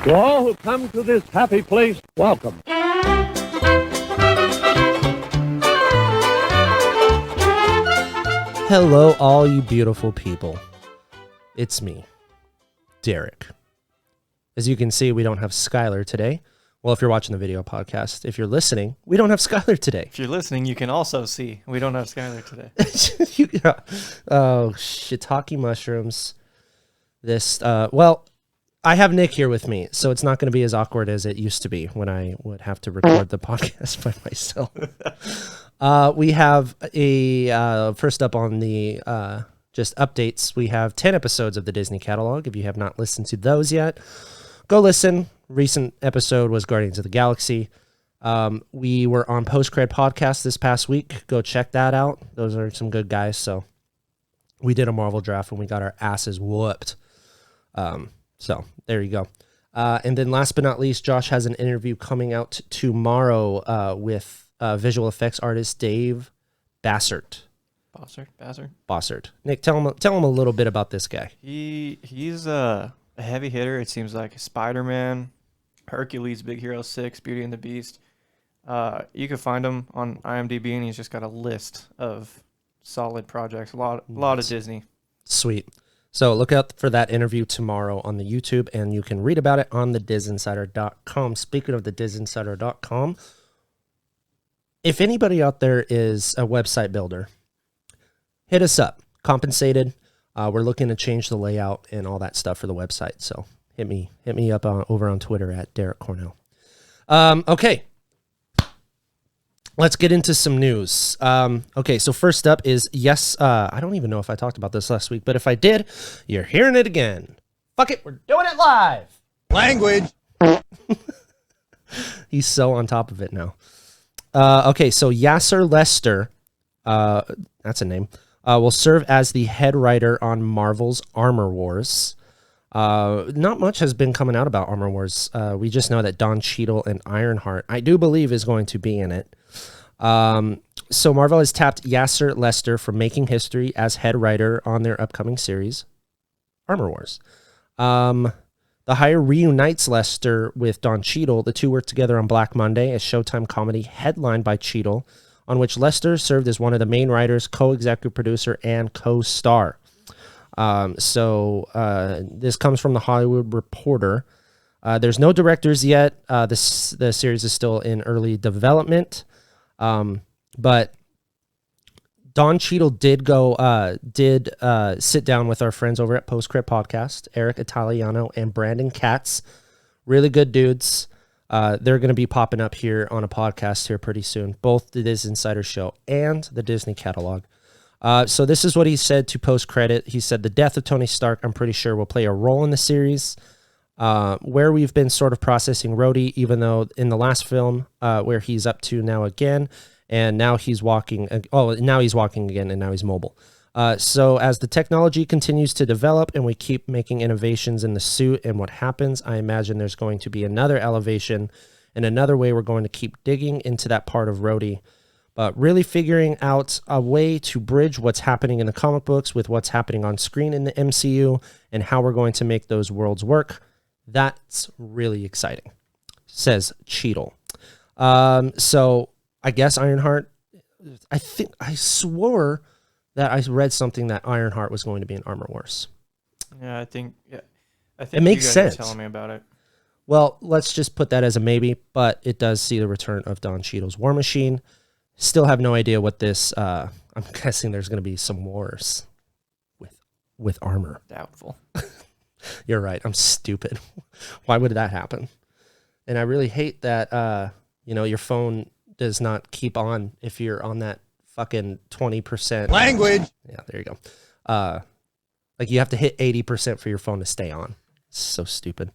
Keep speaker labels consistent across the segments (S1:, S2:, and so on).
S1: To all who come to this happy place, welcome.
S2: Hello, all you beautiful people. It's me, Derek. As you can see, we don't have Skyler today. Well, if you're watching the video podcast, if you're listening, we don't have Skyler today.
S3: If you're listening, you can also see we don't have Skyler today.
S2: Oh, shiitake mushrooms. Well, I have Nick here with me, so it's not going to be as awkward as it used to be when I would have to record the podcast by myself. We have first up on the just updates. We have 10 episodes of the Disney catalog. If you have not listened to those yet, go listen. Recent episode was Guardians of the Galaxy. We were on Post-Cred Podcast this past week. Go check that out. Those are some good guys. So we did a Marvel draft and we got our asses whooped. So there you go. And then last but not least, Josh has an interview coming out tomorrow with visual effects artist Dave Bassert. Bossert. Nick, tell him a little bit about this guy.
S3: He's a heavy hitter. It seems like Spider-Man, Hercules, Big Hero 6, Beauty and the Beast. You can find him on IMDb, and he's just got a list of solid projects. A lot of Disney.
S2: Sweet. So look out for that interview tomorrow on the YouTube, and you can read about it on the DisInsider.com. Speaking of the DisInsider.com, if anybody out there is a website builder, hit us up. Compensated. We're looking to change the layout and all that stuff for the website. So hit me up over on Twitter at Derek Cornell. Okay. Let's get into some news. Okay, so first up is, I don't even know if I talked about this last week, but if I did, you're hearing it again. Fuck it, we're doing it live.
S4: Language.
S2: He's so on top of it now. Okay, so Yasser Lester, that's a name, will serve as the head writer on Marvel's Armor Wars. Not much has been coming out about Armor Wars. We just know that Don Cheadle and Ironheart, I do believe, is going to be in it. So Marvel has tapped Yasser Lester for making history as head writer on their upcoming series, Armor Wars. The hire reunites Lester with Don Cheadle. The two worked together on Black Monday, a Showtime comedy headlined by Cheadle, on which Lester served as one of the main writers, co-executive producer, and co-star. This comes from the Hollywood Reporter. There's no directors yet. The series is still in early development. But Don Cheadle did sit down with our friends over at Post-Cred Podcast, Eric Italiano and Brandon Katz. Really good dudes. They're going to be popping up here on a podcast here pretty soon, both the DisInsider show and the Disney catalog. So this is what he said to post-credit. He said, the death of Tony Stark, I'm pretty sure, will play a role in the series, where we've been sort of processing Rhodey, even though in the last film, where he's up to now again, and now he's walking. Now he's walking again, and now he's mobile. So as the technology continues to develop and we keep making innovations in the suit and what happens, I imagine there's going to be another elevation and another way we're going to keep digging into that part of Rhodey. But really figuring out a way to bridge what's happening in the comic books with what's happening on screen in the MCU and how we're going to make those worlds work. That's really exciting, says Cheadle. So I guess Ironheart, I swore that I read something that Ironheart was going to be in Armor Wars.
S3: I think
S2: it makes sense.
S3: Telling me about it.
S2: Well, let's just put that as a maybe, but it does see the return of Don Cheadle's War Machine. Still have no idea what this. I'm guessing there's going to be some wars with armor.
S3: Doubtful.
S2: You're right. I'm stupid. Why would that happen? And I really hate that. Your phone does not keep on if you're on that fucking 20%.
S4: Language.
S2: Yeah, there you go. Like you have to hit 80% for your phone to stay on. So stupid.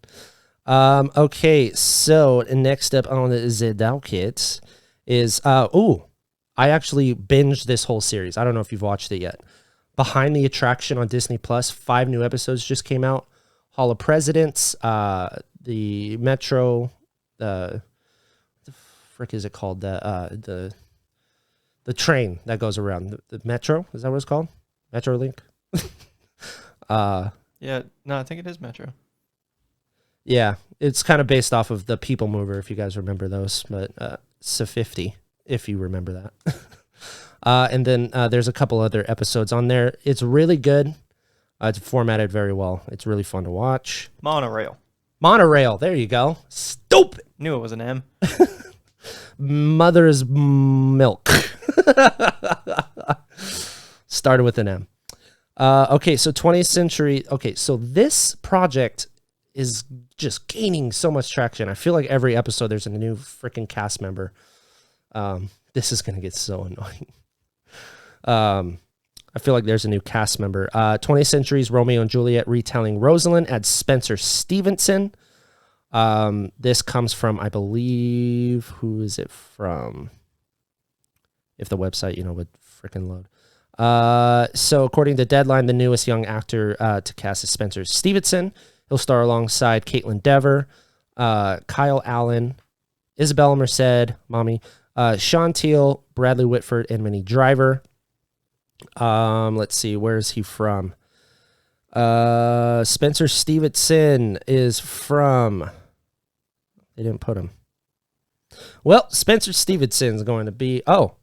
S2: Okay, so next up on the docket is I actually binged this whole series. I don't know if you've watched it yet. Behind the Attraction on Disney Plus, 5 new episodes just came out. Hall of Presidents, the Metro, the frick is it called? The train that goes around the Metro. Is that what it's called? Metrolink.
S3: Yeah, no, I think it is Metro.
S2: Yeah, it's kind of based off of the People Mover, if you guys remember those, but Sa50, if you remember that. And then there's a couple other episodes on there. It's really good. It's formatted very well. It's really fun to watch.
S3: Monorail.
S2: Monorail, there you go. Stupid.
S3: Knew it was an M.
S2: Mother's Milk. Started with an M. Okay, so 20th century. Okay, so this project is just gaining so much traction. I feel like every episode there's a new freaking cast member. This is going to get so annoying. I feel like there's a new cast member. 20th Century's Romeo and Juliet retelling Rosalind adds Spencer Stevenson. This comes from, I believe, who is it from? If the website, would freaking load. So according to Deadline, the newest young actor to cast is Spencer Stevenson. He'll star alongside Caitlin Dever, Kyle Allen, Isabella Merced, Mommy, Sean Teal, Bradley Whitford, and Minnie Driver. Let's see, where is he from? Spencer Stevenson is from... They didn't put him. Well, Spencer Stevenson's going to be... Oh,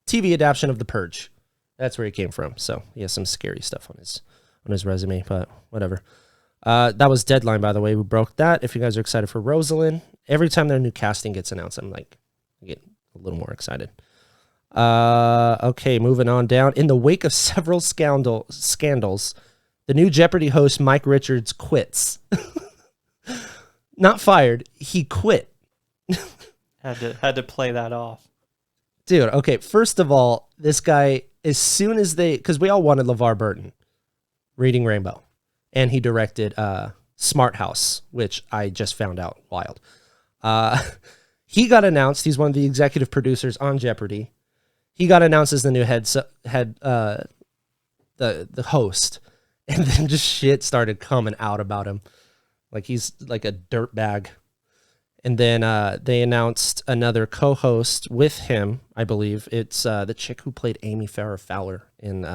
S2: TV adaptation of The Purge. That's where he came from. So he has some scary stuff on his resume, but whatever. That was Deadline, by the way. We broke that. If you guys are excited for Rosalind, every time their new casting gets announced, I get a little more excited. Okay, moving on down. In the wake of several scandals, the new Jeopardy host Mike Richards quits. Not fired, he quit.
S3: Had to play that off.
S2: Dude, okay, first of all, this guy, as soon as because we all wanted LeVar Burton reading Rainbow, and he directed Smart House, which I just found out wild. He got announced. He's one of the executive producers on Jeopardy. He got announced as the new the host, and then just shit started coming out about him, like he's like a dirtbag. And then they announced another co-host with him. I believe it's the chick who played Amy Farrah Fowler in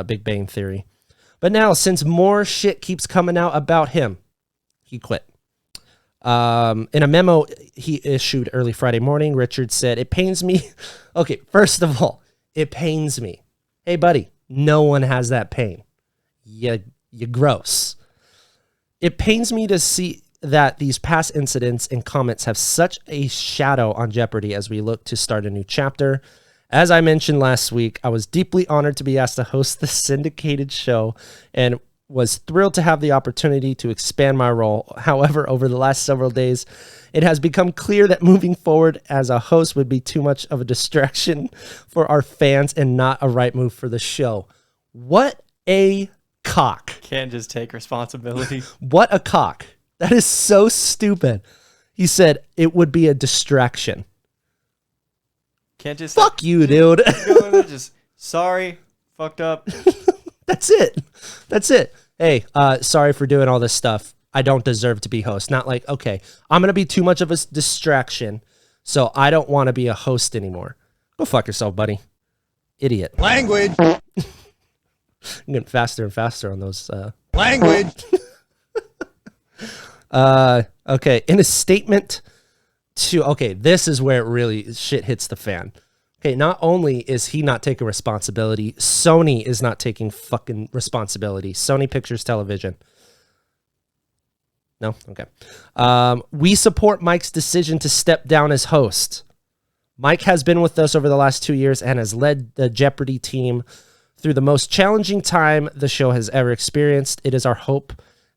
S2: Big Bang Theory. But now, since more shit keeps coming out about him, he quit. In a memo he issued early Friday morning, Richard said, "It pains me." Okay, first of all, it pains me. Hey, buddy, no one has that pain. You gross. It pains me to see that these past incidents and comments have such a shadow on Jeopardy as we look to start a new chapter. As I mentioned last week, I was deeply honored to be asked to host the syndicated show and was thrilled to have the opportunity to expand my role. However, over the last several days, it has become clear that moving forward as a host would be too much of a distraction for our fans and not a right move for the show. What a cock.
S3: Can't just take responsibility.
S2: What a cock. That is so stupid. He said it would be a distraction.
S3: Can't just...
S2: Fuck you, dude.
S3: Just, sorry, fucked up.
S2: That's it. That's it. Hey, sorry for doing all this stuff. I don't deserve to be host. Not like, okay, I'm going to be too much of a distraction, so I don't want to be a host anymore. Go fuck yourself, buddy. Idiot.
S4: Language.
S2: I'm getting faster and faster on those.
S4: Language.
S2: Okay, in a statement this is where it really shit hits the fan. Okay, not only is he not taking responsibility, Sony is not taking fucking responsibility. Sony Pictures Television. No? Okay. We support Mike's decision to step down as host. Mike has been with us over the last 2 years and has led the Jeopardy team through the most challenging time the show has ever experienced. It is our hope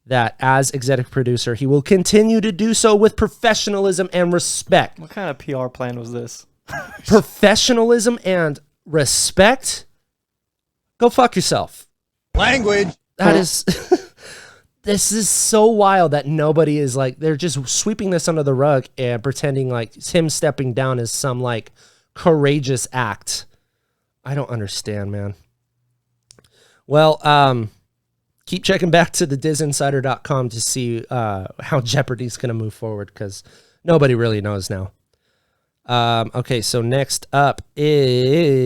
S2: that as executive producer, he will continue to do so with professionalism and respect.
S3: What kind of PR plan was this?
S2: Professionalism and respect? Go fuck yourself.
S4: Language.
S2: That is... This is so wild that nobody is like... They're just sweeping this under the rug and pretending like him stepping down is some like courageous act. I don't understand, man. Well, keep checking back to the DisInsider.com to see how Jeopardy's going to move forward because nobody really knows now. Okay, so next up is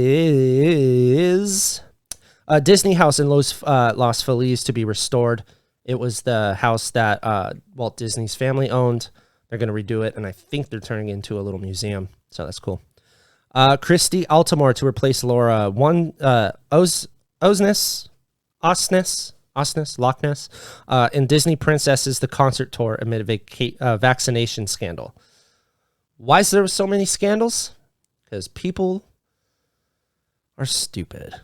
S2: Disney House in Los Feliz to be restored. It was the house that Walt Disney's family owned. They're going to redo it, and I think they're turning it into a little museum. So that's cool. Christy Altamore to replace Laura. Osnes, Loch Ness, in Disney Princesses, the concert tour amid a vaccination scandal. Why is there so many scandals? Because people are stupid.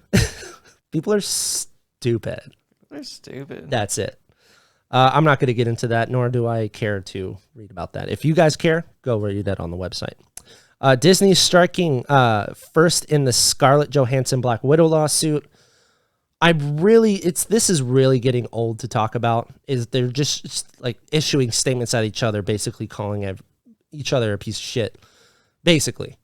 S2: People are stupid.
S3: They're stupid.
S2: That's it. I'm not going to get into that, nor do I care to read about that. If you guys care, go read that on the website. Disney is striking first in the Scarlett Johansson Black Widow lawsuit. This is really getting old to talk about. Is they're just like issuing statements at each other, basically calling each other a piece of shit. Basically,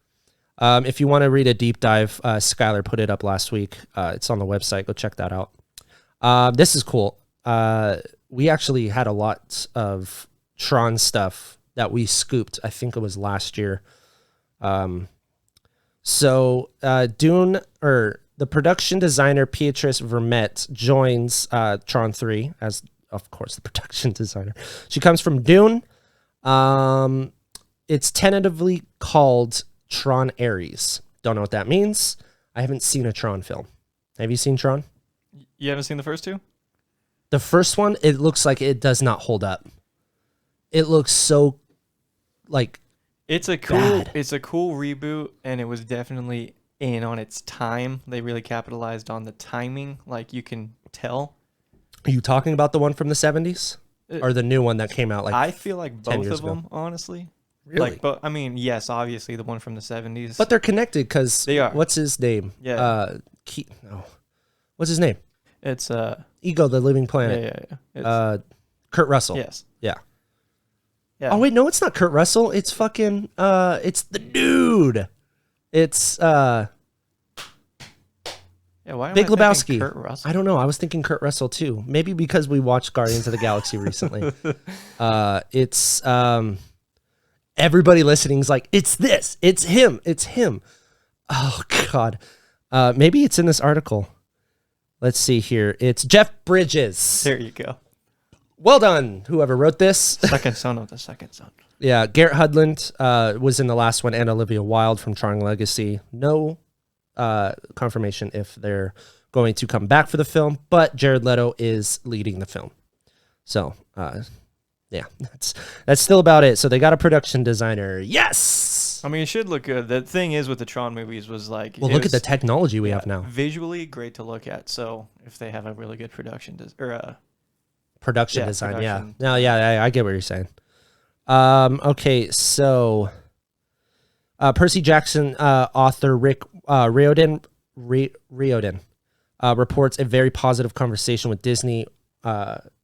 S2: if you want to read a deep dive, Skyler put it up last week. It's on the website. Go check that out. This is cool. We actually had a lot of Tron stuff that we scooped. I think it was last year. Dune, or the production designer Beatrice Vermette joins Tron 3 as, of course, the production designer. She comes from Dune. It's tentatively called Tron Ares. Don't know what that means. I haven't seen a Tron film. Have you seen Tron?
S3: You haven't seen the first two?
S2: The first one, it looks like it does not hold up. It looks so like
S3: it's a cool
S2: bad.
S3: It's a cool reboot, and it was definitely in on its time. They really capitalized on the timing, like you can tell.
S2: Are you talking about the one from the 70s or the new one that came out like
S3: I feel like
S2: 10
S3: both
S2: years
S3: of
S2: ago?
S3: them, honestly.
S2: Really?
S3: Like, but I mean, yes, obviously the one from the 70s.
S2: But they're connected because
S3: They are.
S2: What's his name?
S3: Yeah.
S2: What's his name?
S3: It's
S2: Ego, the Living
S3: yeah,
S2: Planet.
S3: yeah. It's,
S2: Kurt Russell.
S3: yes.
S2: Yeah.
S3: Yeah.
S2: Oh wait, no, it's not Kurt Russell. It's fucking it's the dude. It's
S3: Yeah, why am
S2: Big
S3: I thinking
S2: Lebowski.
S3: Kurt Russell?
S2: I don't know. I was thinking Kurt Russell too. Maybe because we watched Guardians of the Galaxy recently. It's everybody listening is like, it's this, it's him, it's him. Oh God. Maybe it's in this article. Let's see here. It's Jeff Bridges.
S3: There you go.
S2: Well done, whoever wrote this.
S3: Second son of the second son.
S2: Yeah, Garrett Hudland was in the last one, and Olivia Wilde from Tron Legacy. No confirmation if they're going to come back for the film, but Jared Leto is leading the film. So, yeah, that's still about it. So they got a production designer. Yes!
S3: I mean, it should look good. The thing is with the Tron movies was like...
S2: Well, look at the technology we have now.
S3: Visually, great to look at. So if they have a really good production...
S2: Production design,
S3: production.
S2: yeah. No, yeah, I get what you're saying. Okay, so Percy Jackson author Rick Riordan reports a very positive conversation with Disney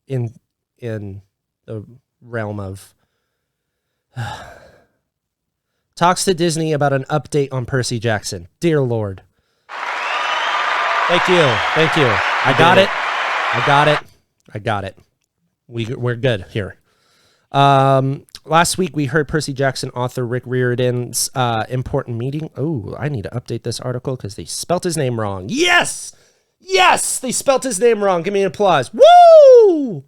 S2: in the realm of talks to Disney about an update on Percy Jackson. Dear Lord. Thank you. I got it. We're good here. Last week we heard Percy Jackson author Rick Riordan's important meeting. Oh, I need to update this article because they spelt his name wrong. Yes, they spelt his name wrong. Give me an applause. Woo!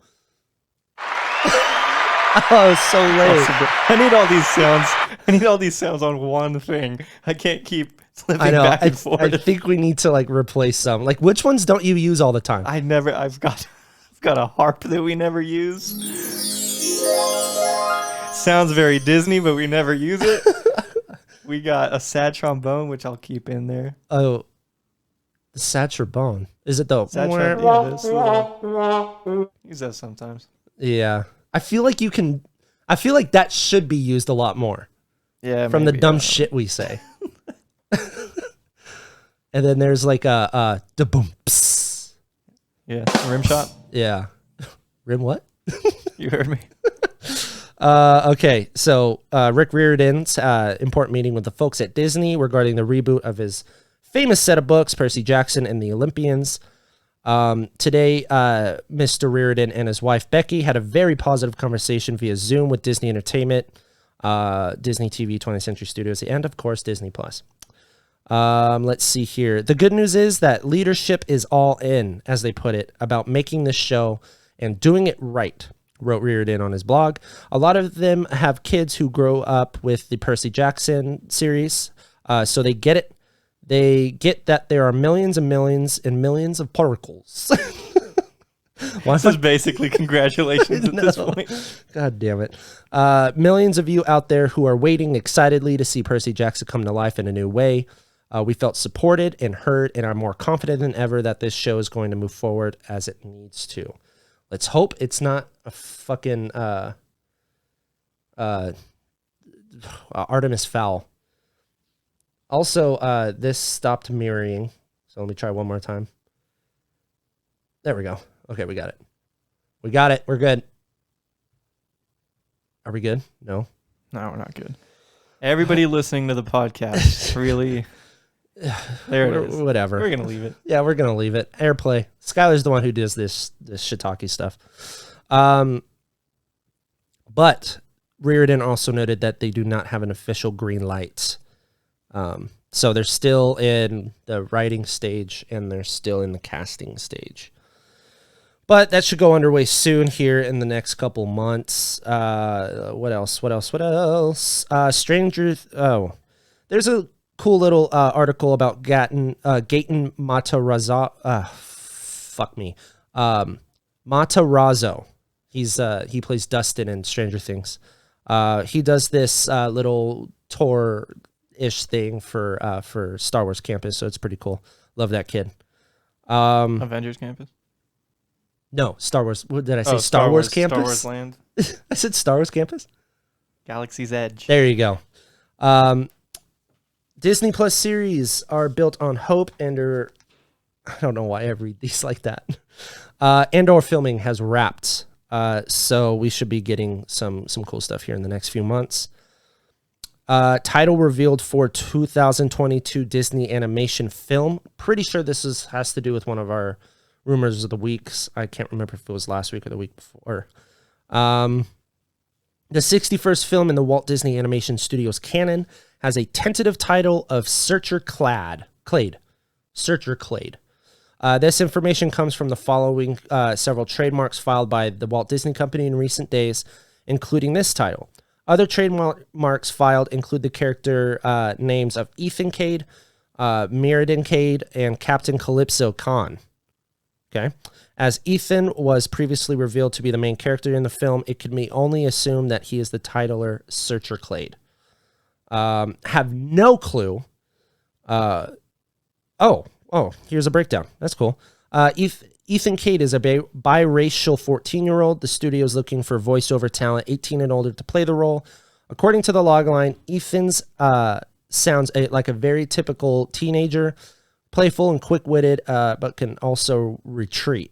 S2: Oh, so late.
S3: I need all these sounds. I need all these sounds on one thing. I can't keep flipping
S2: I know.
S3: back and forth.
S2: I think we need to like replace some. Like, which ones don't you use all the time?
S3: I've got a harp that we never use. Sounds very Disney, but we never use it. We got a sad trombone, which I'll keep in there.
S2: Oh, the sad trombone. Is it the
S3: Sad trombone. Yeah, this little, use that sometimes.
S2: Yeah. I feel like that should be used a lot more.
S3: Yeah,
S2: From
S3: maybe,
S2: the dumb shit we say. And then there's like a da boom.
S3: Yeah, rim shot.
S2: Yeah. Rim what?
S3: You heard me.
S2: Okay, so Rick Riordan's important meeting with the folks at Disney regarding the reboot of his famous set of books, Percy Jackson and the Olympians. Today, Mr. Riordan and his wife Becky had a very positive conversation via Zoom with Disney Entertainment, Disney TV, 20th Century Studios, and of course Disney Plus. Let's see here. The good news is that leadership is all in, as they put it, about making this show and doing it right, wrote Reardon on his blog. A lot of them have kids who grow up with the Percy Jackson series, so they get it. They get that there are millions and millions and millions of particles.
S3: This is basically congratulations at this point.
S2: God damn it. Millions of you out there who are waiting excitedly to see Percy Jackson come to life in a new way. We felt supported and heard and are more confident than ever that this show is going to move forward as it needs to. Let's hope it's not a fucking Artemis Fowl. Also, this stopped mirroring. So let me try one more time. There we go. Okay, we got it. We got it. We're good. Are we good? No.
S3: No, we're not good. Everybody listening to the podcast, really. There it is.
S2: Whatever.
S3: We're going to leave it.
S2: Yeah, we're going to leave it. Airplay. Skyler's the one who does this shiitake stuff. But Reardon also noted that they do not have an official green light. So they're still in the writing stage and they're still in the casting stage. But that should go underway soon here in the next couple months. What else? There's a cool little article about Gaten Matarazzo. Matarazzo. He plays Dustin in Stranger Things. He does this little tour-ish thing for Star Wars Campus, so it's pretty cool. Love that kid.
S3: Avengers Campus?
S2: No, Star Wars. What did I say? Star Wars Campus?
S3: Star Wars Land.
S2: I said Star Wars Campus?
S3: Galaxy's Edge.
S2: There you go. Disney Plus series are built on hope and are... I don't know why I read these like that. Andor filming has wrapped, so we should be getting some cool stuff here in the next few months. Title revealed for 2022 Disney animation film. Pretty sure this has to do with one of our rumors of the weeks. I can't remember if it was last week or the week before. The 61st film in the Walt Disney Animation Studios canon has a tentative title of Searcher Clade. Searcher Clade. This information comes from the following several trademarks filed by the Walt Disney Company in recent days, including this title. Other trademarks filed include the character names of Ethan Cade, Mirrodin Cade, and Captain Calypso Khan. Okay. As Ethan was previously revealed to be the main character in the film, it could be only assumed that he is the titular Searcher Clade. Have no clue. Here's a breakdown. That's cool. Ethan Cade is a biracial 14-year-old. The studio is looking for voiceover talent 18 and older to play the role. According to the logline, Ethan's sounds like a very typical teenager, playful and quick-witted, but can also retreat.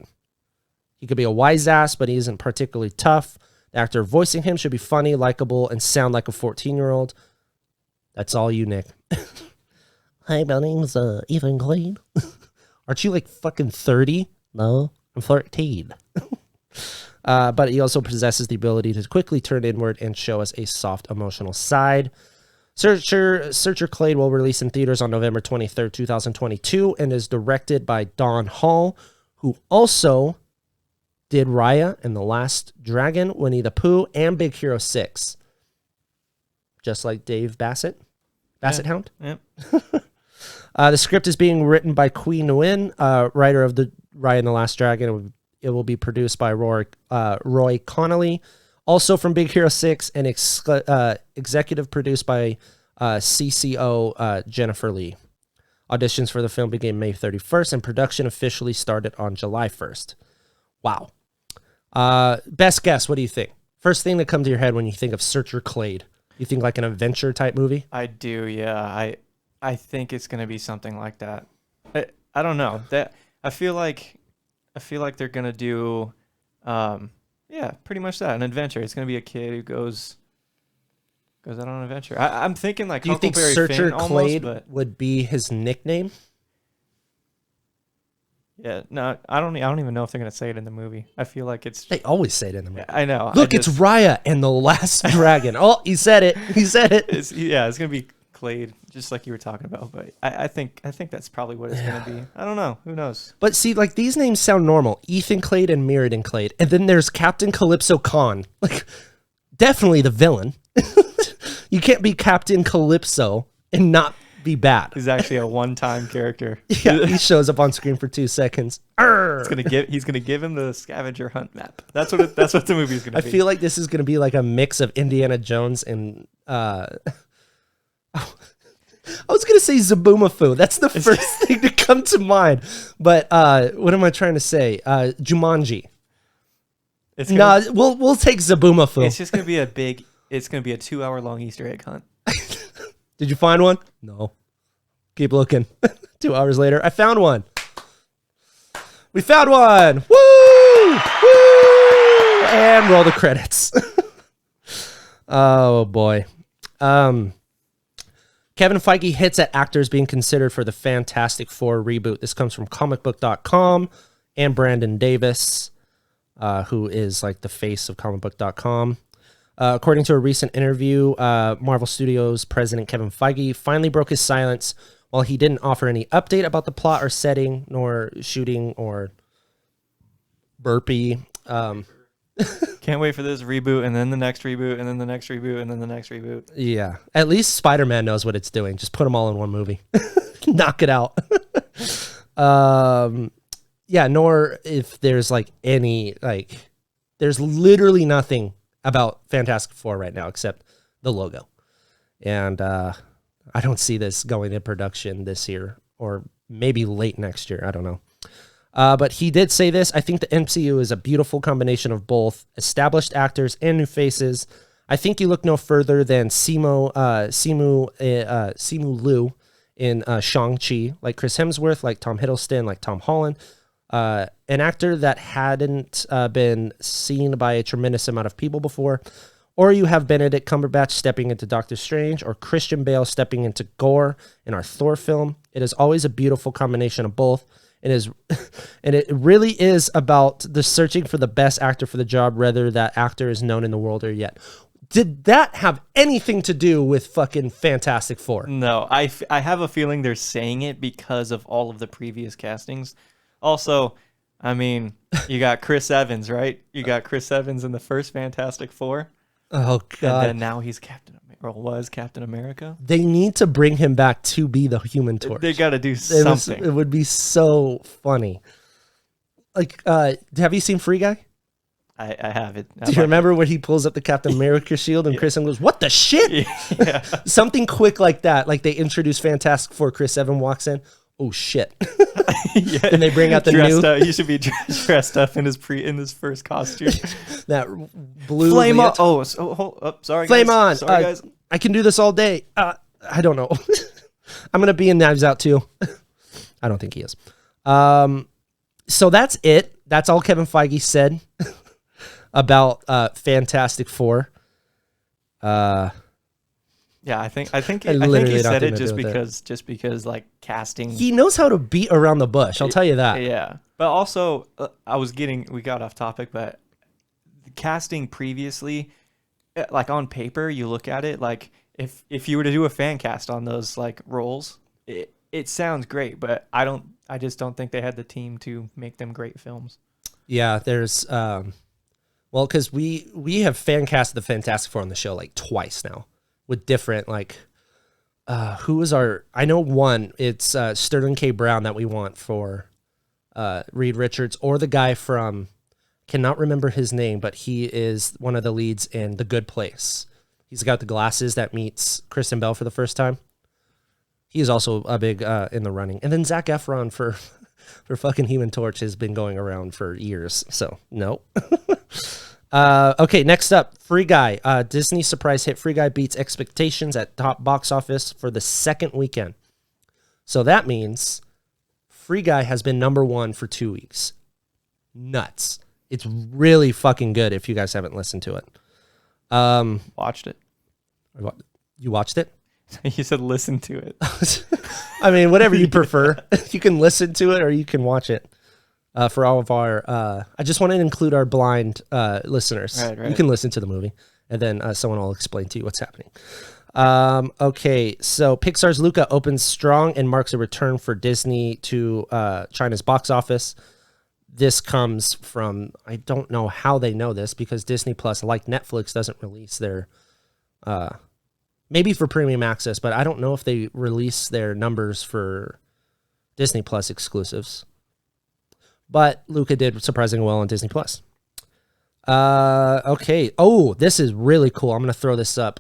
S2: He could be a wise ass, but he isn't particularly tough. The actor voicing him should be funny, likable, and sound like a 14-year-old. That's all you, Nick. Hi, my name's Ethan Cade. Aren't you like fucking 30? No, I'm 13. But he also possesses the ability to quickly turn inward and show us a soft emotional side. Searcher Clade will release in theaters on November 23rd, 2022, and is directed by Don Hall, who also did Raya and the Last Dragon, Winnie the Pooh, and Big Hero 6. Just like Dave Basset. Hound?
S3: Yep.
S2: The script is being written by Qui Nguyen, writer of the Raya and the Last Dragon. It will be produced by Roy Connolly, also from Big Hero 6, and executive produced by CCO Jennifer Lee. Auditions for the film began May 31st, and production officially started on July 1st. Wow. Best guess, what do you think? First thing that comes to your head when you think of Searcher Clade. You think like an adventure type movie?
S3: I do, yeah. I think it's gonna be something like that. I don't know. I feel like they're gonna do, pretty much that, an adventure. It's gonna be a kid who goes out on an adventure. I'm thinking like
S2: do you think
S3: Huckleberry
S2: Searcher
S3: Finn
S2: Clade
S3: almost,
S2: would be his nickname?
S3: Yeah, no, I don't even know if they're gonna say it in the movie. I feel like it's.
S2: They always say it in the movie.
S3: I know.
S2: Look, it's Raya and the Last Dragon. Oh, he said it.
S3: It's gonna be Clade, just like you were talking about. But I think that's probably what it's gonna be. I don't know. Who knows?
S2: But see, like these names sound normal. Ethan Clade and Mirrodin Clade. And then there's Captain Calypso Khan. Like, definitely the villain. You can't be Captain Calypso and not be bad.
S3: He's actually a one-time character.
S2: Yeah, he shows up on screen for 2 seconds.
S3: He's gonna give him the scavenger hunt map. That's what the movie's gonna be.
S2: I feel like this is gonna be like a mix of Indiana Jones and I was gonna say Zaboomafoo. That's the first thing to come to mind. But what am I trying to say? Jumanji. We'll take Zaboomafoo.
S3: It's just gonna be it's gonna be a 2-hour-long Easter egg hunt.
S2: Did you find one? No. Keep looking. 2 hours later, I found one. We found one. Woo! Woo! And roll the credits. Oh boy. Kevin Feige hits at actors being considered for the Fantastic Four reboot. This comes from comicbook.com and Brandon Davis, who is like the face of comicbook.com. According to a recent interview, Marvel Studios president Kevin Feige finally broke his silence while he didn't offer any update about the plot or setting, nor shooting or burpee.
S3: Can't wait for this reboot, and then the next reboot, and then the next reboot, and then the next reboot.
S2: Yeah. At least Spider-Man knows what it's doing. Just put them all in one movie. Knock it out. Yeah, nor if there's like any, like, there's literally nothing about Fantastic Four right now except the logo. And I don't see this going in production this year or maybe late next year. I don't know. But he did say this. I think the MCU is a beautiful combination of both established actors and new faces. I think you look no further than Simu Liu in Shang-Chi, like Chris Hemsworth, like Tom Hiddleston, like Tom Holland. An actor that hadn't been seen by a tremendous amount of people before. Or you have Benedict Cumberbatch stepping into Doctor Strange, or Christian Bale stepping into Gore in our Thor film. It is always a beautiful combination of both. It is, and it really is about the searching for the best actor for the job, whether that actor is known in the world or yet. Did that have anything to do with fucking Fantastic Four?
S3: No, I have a feeling they're saying it because of all of the previous castings. Also, I mean, you got Chris Evans, right? You got Chris Evans in the first Fantastic Four.
S2: Oh, God.
S3: And then now he's was Captain America.
S2: They need to bring him back to be the Human Torch.
S3: They got to do something.
S2: It would be so funny. Like, have you seen Free Guy?
S3: I have it.
S2: Do you remember when he pulls up the Captain America shield and Chris Evans goes, "What the shit?"
S3: Yeah.
S2: Something quick like that. Like they introduce Fantastic Four. Chris Evans walks in. Oh shit!
S3: Yeah.
S2: And they bring out the new.
S3: He should be dressed up in his first costume.
S2: That blue
S3: flame on. Oh, sorry.
S2: Flame
S3: guys.
S2: on.
S3: Sorry, guys.
S2: I can do this all day. I don't know. I'm gonna be in Knives Out too. I don't think he is. So that's it. That's all Kevin Feige said about Fantastic Four.
S3: Yeah, I think he
S2: literally
S3: said it
S2: nothing to
S3: just
S2: do with
S3: because like casting.
S2: He knows how to beat around the bush. I'll tell you that.
S3: Yeah, but also we got off topic, but the casting previously, like on paper, you look at it like if you were to do a fan cast on those like roles, it sounds great, but I just don't think they had the team to make them great films.
S2: Yeah, there's well, because we have fan casted the Fantastic Four on the show like twice now with different like who was our, I know one, it's Sterling K. Brown that we want for Reed Richards, or the guy from, cannot remember his name, but he is one of the leads in The Good Place. He's got the glasses that meets Kristen Bell for the first time. He is also a big in the running. And then Zac Efron for fucking Human Torch has been going around for years. So, no. Okay, next up, Free Guy. Disney surprise hit Free Guy beats expectations at top box office for the second weekend. So that means Free Guy has been #1 for 2 weeks. Nuts. It's really fucking good if you guys haven't listened to it.
S3: Watched it.
S2: You watched it?
S3: You said listen to it.
S2: I mean, whatever you prefer. You can listen to it or you can watch it. For all of our, I just want to include our blind listeners.
S3: Right.
S2: You can listen to the movie, and then someone will explain to you what's happening. Okay, so Pixar's Luca opens strong and marks a return for Disney to China's box office. This comes from, I don't know how they know this, because Disney Plus, like Netflix, doesn't release their, maybe for premium access, but I don't know if they release their numbers for Disney Plus exclusives. But Luca did surprisingly well on Disney Plus. Okay. Oh, this is really cool. I'm going to throw this up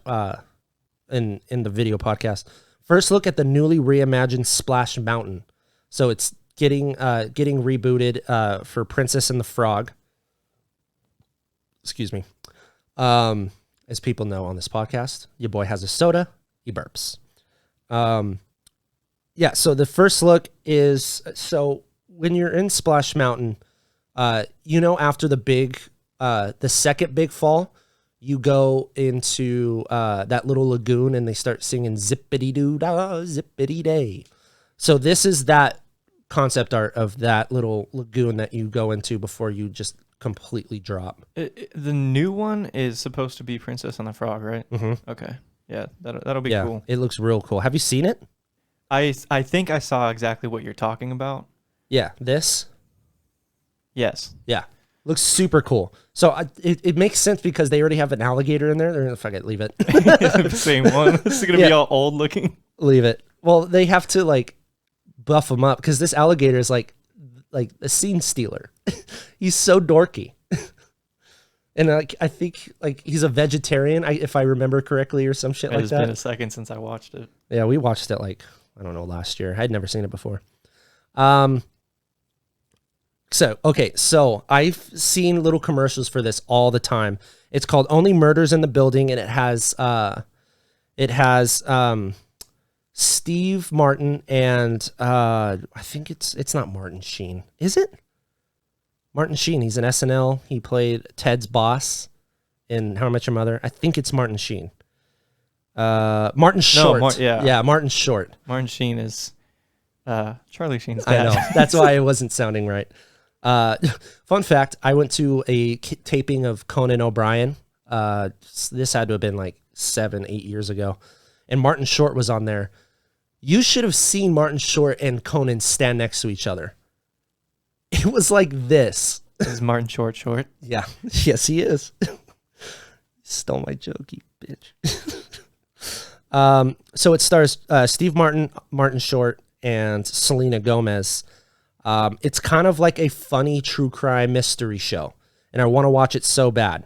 S2: in the video podcast. First look at the newly reimagined Splash Mountain. So it's getting rebooted for Princess and the Frog. Excuse me. As people know on this podcast, your boy has a soda, he burps. Yeah, so the first look is, so when you're in Splash Mountain, after the second big fall, you go into that little lagoon and they start singing zippity-doo-dah, zippity-day. So this is that concept art of that little lagoon that you go into before you just completely drop.
S3: The new one is supposed to be Princess and the Frog, right?
S2: Mm-hmm.
S3: Okay. Yeah, that'll be cool.
S2: It looks real cool. Have you seen it?
S3: I think I saw exactly what you're talking about.
S2: Yeah, this?
S3: Yes.
S2: Yeah. Looks super cool. So it makes sense because they already have an alligator in there. They're going to fuck it, leave it.
S3: Same one. This is going to be all old looking.
S2: Leave it. Well, they have to buff them up because this alligator is like a scene stealer. He's so dorky. And I think he's a vegetarian, if I remember correctly, or some shit like that.
S3: It's been a second since I watched it.
S2: Yeah, we watched it I don't know, last year. I'd never seen it before. So I've seen little commercials for this all the time. It's called Only Murders in the Building, and it has Steve Martin and I think it's not Martin Sheen. Is it? Martin Sheen. He's in SNL. He played Ted's boss in How I Met Your Mother. I think it's Martin Sheen. Martin Short. Yeah, Martin Short.
S3: Martin Sheen is Charlie Sheen's dad.
S2: I know. That's why it wasn't sounding right. Fun fact, I went to a taping of Conan O'Brien. This had to have been 7-8 years ago. And Martin Short was on there. You should have seen Martin Short and Conan stand next to each other. It was like this.
S3: Is Martin Short short?
S2: Yeah. Yes, he is. Stole my joke, you bitch. So it stars Steve Martin, Martin Short, and Selena Gomez. It's kind of like a funny true crime mystery show, and I want to watch it so bad.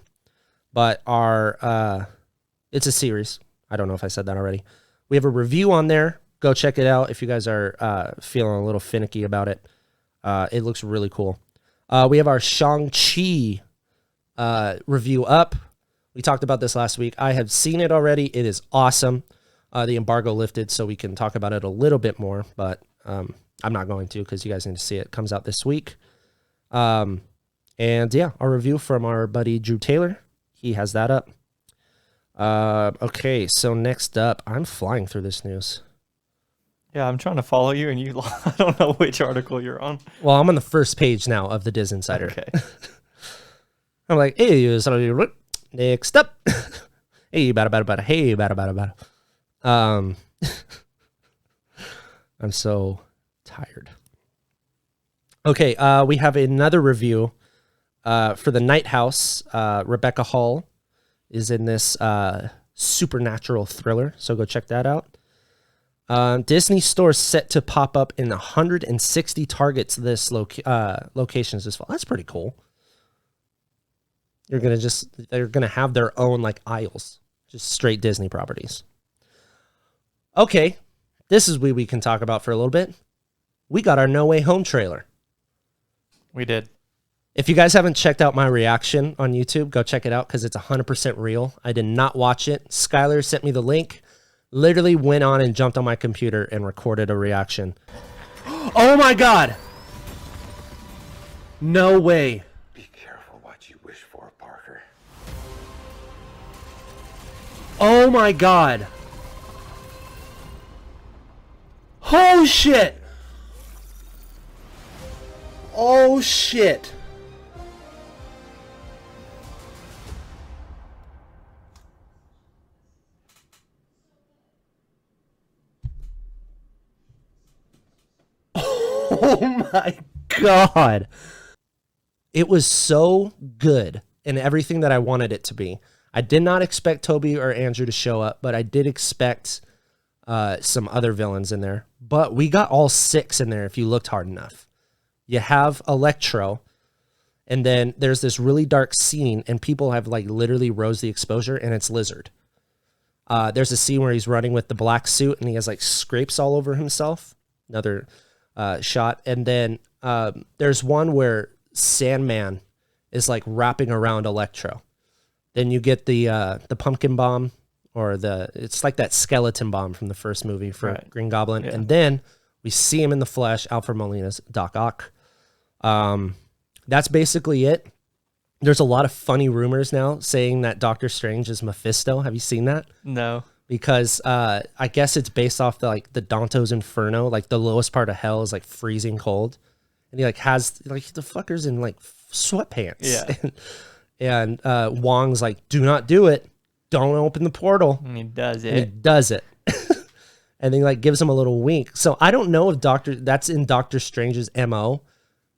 S2: But it's a series. I don't know if I said that already. We have a review on there. Go check it out if you guys are feeling a little finicky about it. It looks really cool. We have our Shang-Chi review up. We talked about this last week. I have seen it already. It is awesome. The embargo lifted, so we can talk about it a little bit more, but I'm not going to because you guys need to see it. It comes out this week. And yeah, our review from our buddy Drew Taylor. He has that up. Okay, so next up, I'm flying through this news.
S3: Yeah, I'm trying to follow you, and I don't know which article you're on.
S2: Well, I'm on the first page now of the DisInsider.
S3: Okay.
S2: I'm like, hey, next up. Hey, bada. Hey, bada. I'm so tired. Okay, we have another review for The Night House. Rebecca Hall is in this supernatural thriller, so go check that out. Disney stores set to pop up in 160 Targets locations this fall. That's pretty cool. They're gonna have their own aisles, just straight Disney properties. Okay, this is what we can talk about for a little bit. We got our No Way Home trailer.
S3: We did.
S2: If you guys haven't checked out my reaction on YouTube, go check it out because it's 100% real. I did not watch it. Skyler sent me the link. Literally went on and jumped on my computer and recorded a reaction. Oh my God! No way.
S5: Be careful what you wish for, Parker.
S2: Oh my God. Oh shit. Oh shit. Oh my God. It was so good and everything that I wanted it to be. I did not expect Toby or Andrew to show up, but I did expect some other villains in there. But we got all 6 in there if you looked hard enough. You have Electro, and then there's this really dark scene, and people have like literally rose the exposure, and it's Lizard. There's a scene where he's running with the black suit, and he has like scrapes all over himself. Another shot. And then there's one where Sandman is like wrapping around Electro. Then you get the pumpkin bomb, or it's like that skeleton bomb from the first movie for Green Goblin. Yeah. And then we see him in the flesh, Alfred Molina's Doc Ock. That's basically it. There's a lot of funny rumors now saying that Doctor Strange is Mephisto. Have you seen that?
S3: No.
S2: Because I guess it's based off the Dante's Inferno. Like the lowest part of hell is like freezing cold. And he like has like the fuckers in like sweatpants.
S3: Yeah.
S2: And Wong's like, do not do it. Don't open the portal.
S3: And he does it.
S2: And he does it. And then like gives him a little wink. So I don't know if that's in Doctor Strange's MO.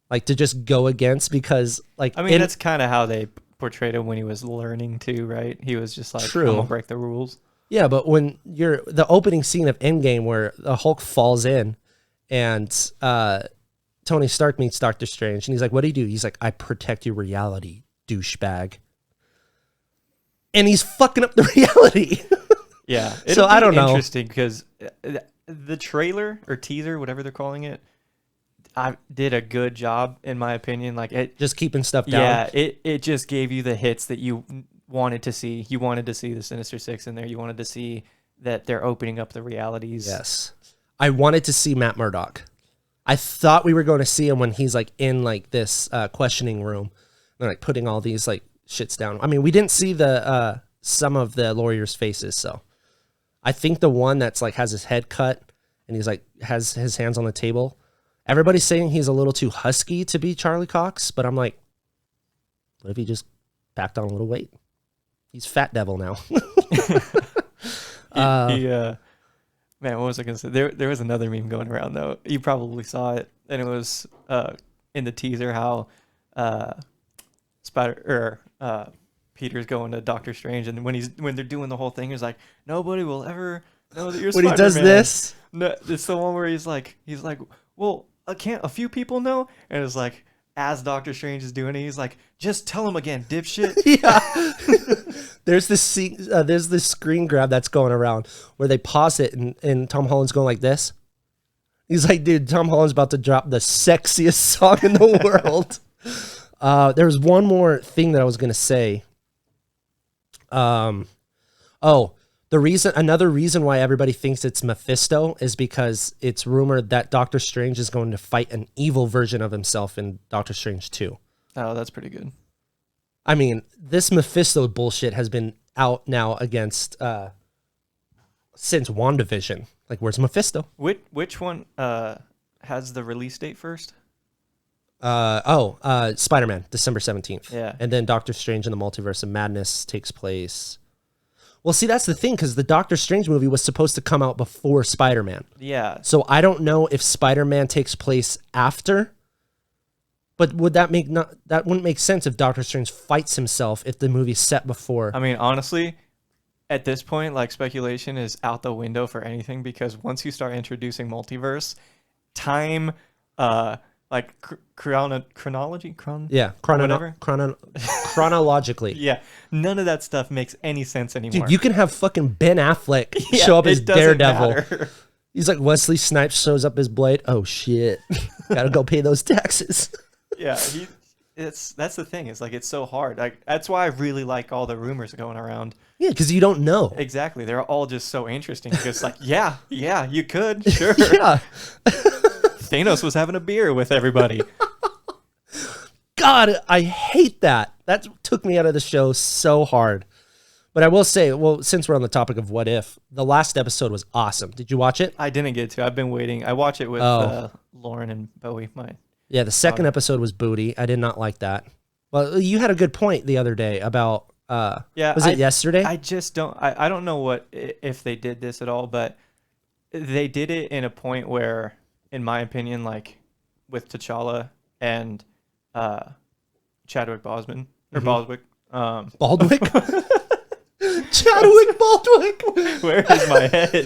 S2: Like to just go against, because like
S3: I mean that's kind of how they portrayed him when he was learning too, right? He was just like, I'm gonna break the rules.
S2: Yeah, but when the opening scene of Endgame where the Hulk falls in and Tony Stark meets Doctor Strange and he's like, what do you do? He's like, I protect your reality, douchebag. And he's fucking up the reality.
S3: Yeah.
S2: So I don't know.
S3: Interesting because the trailer or teaser, whatever they're calling it, I did a good job in my opinion. Like it
S2: just keeping stuff down.
S3: Yeah, it just gave you the hits that you wanted to see. You wanted to see the Sinister Six in there. You wanted to see that they're opening up the realities.
S2: Yes. I wanted to see Matt Murdock. I thought we were going to see him when he's like in like this questioning room. They're like putting all these like shits down. I mean, we didn't see the some of the lawyers' faces, so I think the one that's like has his head cut and he's like has his hands on the table. Everybody's saying he's a little too husky to be Charlie Cox, but I'm like, what if he just packed on a little weight? He's Fat Devil now.
S3: Man, what was I gonna say? There was another meme going around though. You probably saw it, and it was in the teaser how Peter's going to Doctor Strange, and when they're doing the whole thing, he's like, nobody will ever know that you're
S2: when
S3: Spider-Man.
S2: He does this.
S3: No, it's the one where he's like, well, can't a few people know? And it's like, as Doctor Strange is doing it, he's like, just tell him again, dipshit.
S2: Yeah. There's this screen grab that's going around where they pause it and Tom Holland's going like this. He's like, dude, Tom Holland's about to drop the sexiest song in the world. There was one more thing that I was going to say. Another reason why everybody thinks it's Mephisto is because it's rumored that Doctor Strange is going to fight an evil version of himself in Doctor Strange 2.
S3: Oh, that's pretty good.
S2: I mean, this Mephisto bullshit has been out now against since WandaVision. Like, where's Mephisto?
S3: Which one has the release date first?
S2: Spider-Man, December 17th.
S3: Yeah.
S2: And then Doctor Strange in the Multiverse of Madness takes place. Well, see, that's the thing, because the Doctor Strange movie was supposed to come out before Spider-Man.
S3: Yeah.
S2: So I don't know if Spider-Man takes place after. But would that wouldn't make sense if Doctor Strange fights himself if the movie's set before.
S3: I mean, honestly, at this point, like, speculation is out the window for anything, because once you start introducing multiverse, time, like chronologically. Yeah, none of that stuff makes any sense anymore.
S2: Dude, you can have fucking Ben Affleck show up as Daredevil. He's like, Wesley Snipes shows up as Blade. Oh shit, gotta go pay those taxes.
S3: Yeah, that's the thing. It's like, it's so hard. Like, that's why I really like all the rumors going around.
S2: Yeah, because you don't know.
S3: Exactly, they're all just so interesting. Because like, yeah, you could, sure.
S2: Yeah.
S3: Thanos was having a beer with everybody.
S2: God, I hate that. That took me out of the show so hard. But I will say, well, since we're on the topic of what if, the last episode was awesome. Did you watch it?
S3: I didn't get to. I've been waiting. I watch it with Lauren and Bowie.
S2: Yeah, the second episode was booty. I did not like that. Well, you had a good point the other day about, was it yesterday?
S3: I just don't, I don't know if they did this at all, but they did it in a point where, in my opinion, like, with T'Challa and Chadwick Boseman or Baldwick.
S2: Baldwick? Chadwick Baldwick.
S3: Where is my head?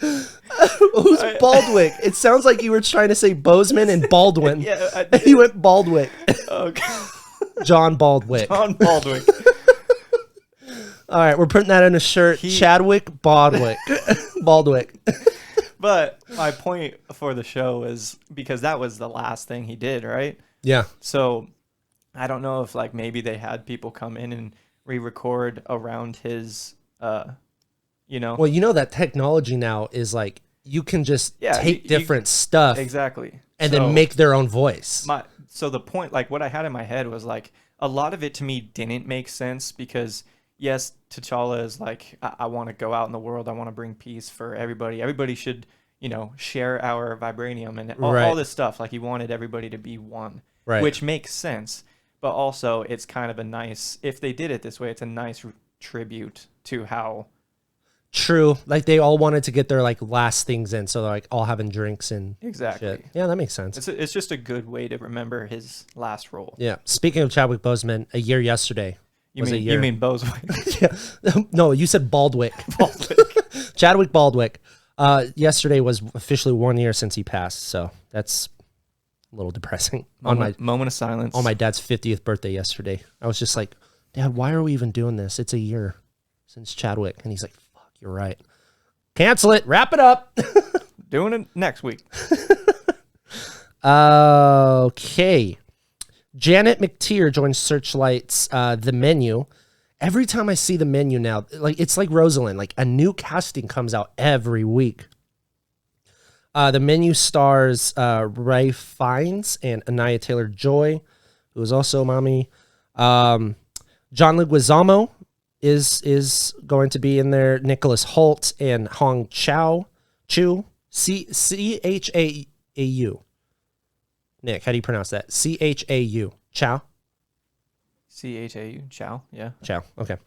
S2: Who's Baldwick? It sounds like you were trying to say Bozeman and Baldwin.
S3: Yeah,
S2: You went Baldwick.
S3: Okay.
S2: John Baldwick.
S3: John Baldwick.
S2: All right, we're putting that in a shirt. Chadwick Baldwick. Baldwick.
S3: But my point for the show is because that was the last thing he did, right?
S2: Yeah.
S3: So I don't know if like maybe they had people come in and re-record around his, you know.
S2: Well, you know that technology now is like you can just take different stuff
S3: exactly
S2: and then make their own voice.
S3: So the point, like what I had in my head was like a lot of it to me didn't make sense because yes, T'Challa is like, I want to go out in the world. I want to bring peace for everybody. Everybody should, you know, share our vibranium and all this stuff. Like he wanted everybody to be one, which makes sense. But also it's kind of a nice, if they did it this way, it's a nice tribute to how.
S2: True. Like they all wanted to get their like last things in. So they're like all having drinks and shit. Yeah, that makes sense.
S3: It's just a good way to remember his last role.
S2: Yeah. Speaking of Chadwick Boseman, a year yesterday.
S3: You mean Boswick?
S2: Yeah. No, you said Baldwick.
S3: Baldwick.
S2: Chadwick Baldwick. Yesterday was officially 1 year since he passed, so that's a little depressing.
S3: Moment of silence.
S2: On my dad's 50th birthday yesterday. I was just like, Dad, why are we even doing this? It's a year since Chadwick. And he's like, fuck, you're right. Cancel it. Wrap it up.
S3: Doing it next week.
S2: Okay. Janet McTeer joins Searchlight's The Menu. Every time I see The Menu now, like it's like Rosalind, like a new casting comes out every week. The Menu stars Ray Fiennes and Anaya Taylor-Joy, who is also Mommy. John Leguizamo is going to be in there. Nicholas Hoult and Hong Chu. C-H-A-U. Nick, how do you pronounce that? C-H-A-U. Chow?
S3: C-H-A-U. Chow, yeah.
S2: Chow, okay.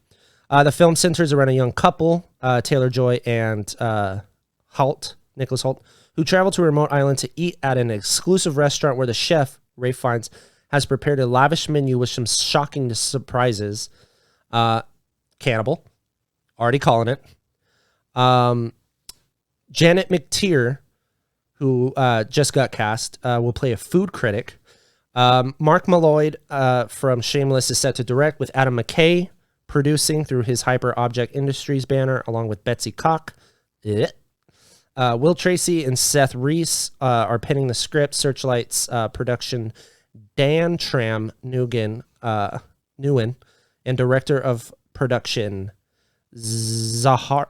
S2: The film centers around a young couple, Taylor-Joy and Nicholas Hoult, who travel to a remote island to eat at an exclusive restaurant where the chef, Ray Fiennes, has prepared a lavish menu with some shocking surprises. Cannibal. Already calling it. Janet McTeer, who just got cast, will play a food critic. Mark Malloy from Shameless is set to direct, with Adam McKay producing through his Hyper Object Industries banner, along with Betsy Cock. Will Tracy and Seth Reese are penning the script. Searchlight's production, Dan Tram Newen, and director of production, Zara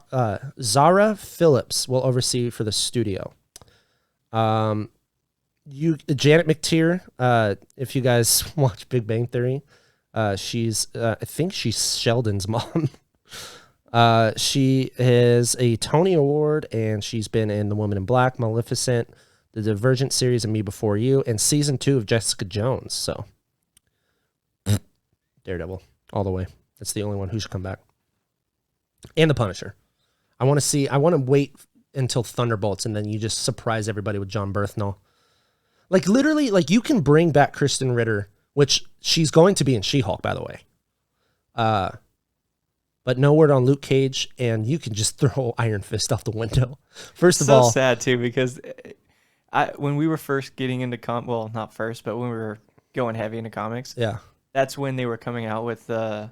S2: Phillips, will oversee for the studio. Janet McTeer, if you guys watch Big Bang Theory, she's I think she's Sheldon's mom. She is a Tony Award, and she's been in The Woman in Black, Maleficent, the Divergent series, and Me Before You, and season 2 of Jessica Jones. So Daredevil all the way. That's the only one who should come back. And The Punisher. I want to wait until Thunderbolts, and then you just surprise everybody with John Berthnall. Like literally, like you can bring back Kristen Ritter, which she's going to be in She-Hulk, by the way. But no word on Luke Cage, and you can just throw Iron Fist out the window. First of all,
S3: so sad too, because when we were first getting into well, not first, but when we were going heavy into comics,
S2: yeah,
S3: that's when they were coming out with that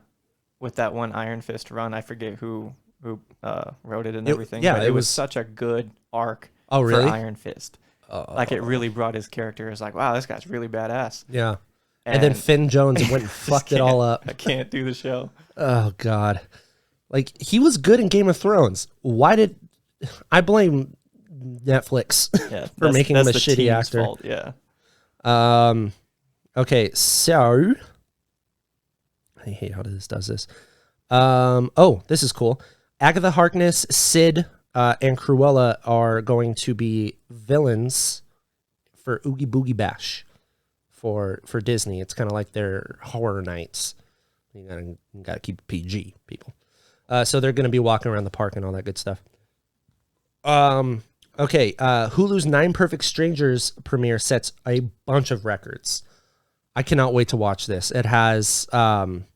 S3: one Iron Fist run. I forget who wrote it and everything.
S2: Yeah,
S3: but it was such a good arc.
S2: Oh, really?
S3: For Iron Fist. Like it really brought his character. It's like, wow, this guy's really badass.
S2: Yeah. And then Finn Jones went and fucked it all up.
S3: I can't do the show.
S2: Oh God. Like he was good in Game of Thrones. Why did I blame Netflix for making him a shitty actor?
S3: Fault, yeah.
S2: Okay, so I hate how this does this. Oh, this is cool. Agatha Harkness, Sid, and Cruella are going to be villains for Oogie Boogie Bash for Disney. It's kind of like their horror nights. You gotta keep it PG, people. So they're going to be walking around the park and all that good stuff. Okay, Hulu's Nine Perfect Strangers premiere sets a bunch of records. I cannot wait to watch this. It has Nicole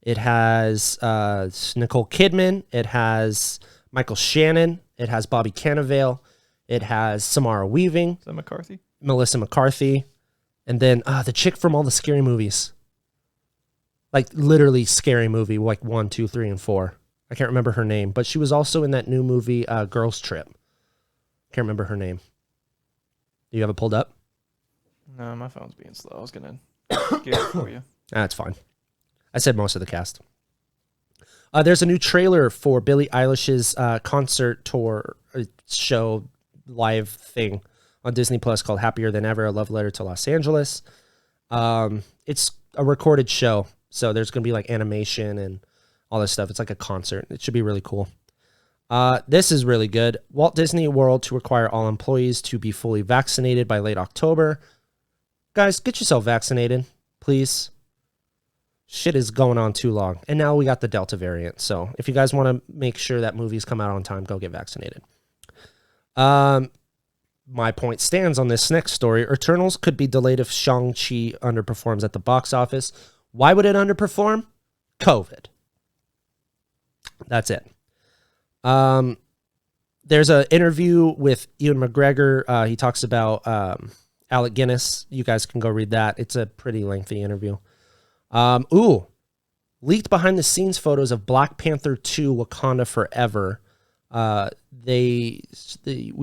S2: Kidman. It has Michael Shannon. It has Bobby Cannavale. It has Samara Weaving.
S3: Is that McCarthy?
S2: Melissa McCarthy. And then the chick from all the scary movies. Like literally scary movie, like 1, 2, 3, and 4. I can't remember her name, but she was also in that new movie, Girls Trip. Can't remember her name. Do you have it pulled up?
S3: No, my phone's being slow. I was going to get it for you.
S2: That's fine. I said most of the cast. There's a new trailer for Billie Eilish's concert tour show live thing on Disney Plus called Happier Than Ever, A Love Letter to Los Angeles. It's a recorded show, so there's going to be like animation and all this stuff. It's like a concert. It should be really cool. This is really good. Walt Disney World to require all employees to be fully vaccinated by late October. Guys, get yourself vaccinated, please. Shit is going on too long. And now we got the Delta variant. So if you guys want to make sure that movies come out on time, go get vaccinated. My point stands on this next story. Eternals could be delayed if Shang-Chi underperforms at the box office. Why would it underperform? COVID. That's it. There's an interview with Ewan McGregor. He talks about Alec Guinness. You guys can go read that. It's a pretty lengthy interview. Leaked behind the scenes photos of Black Panther 2 Wakanda Forever. We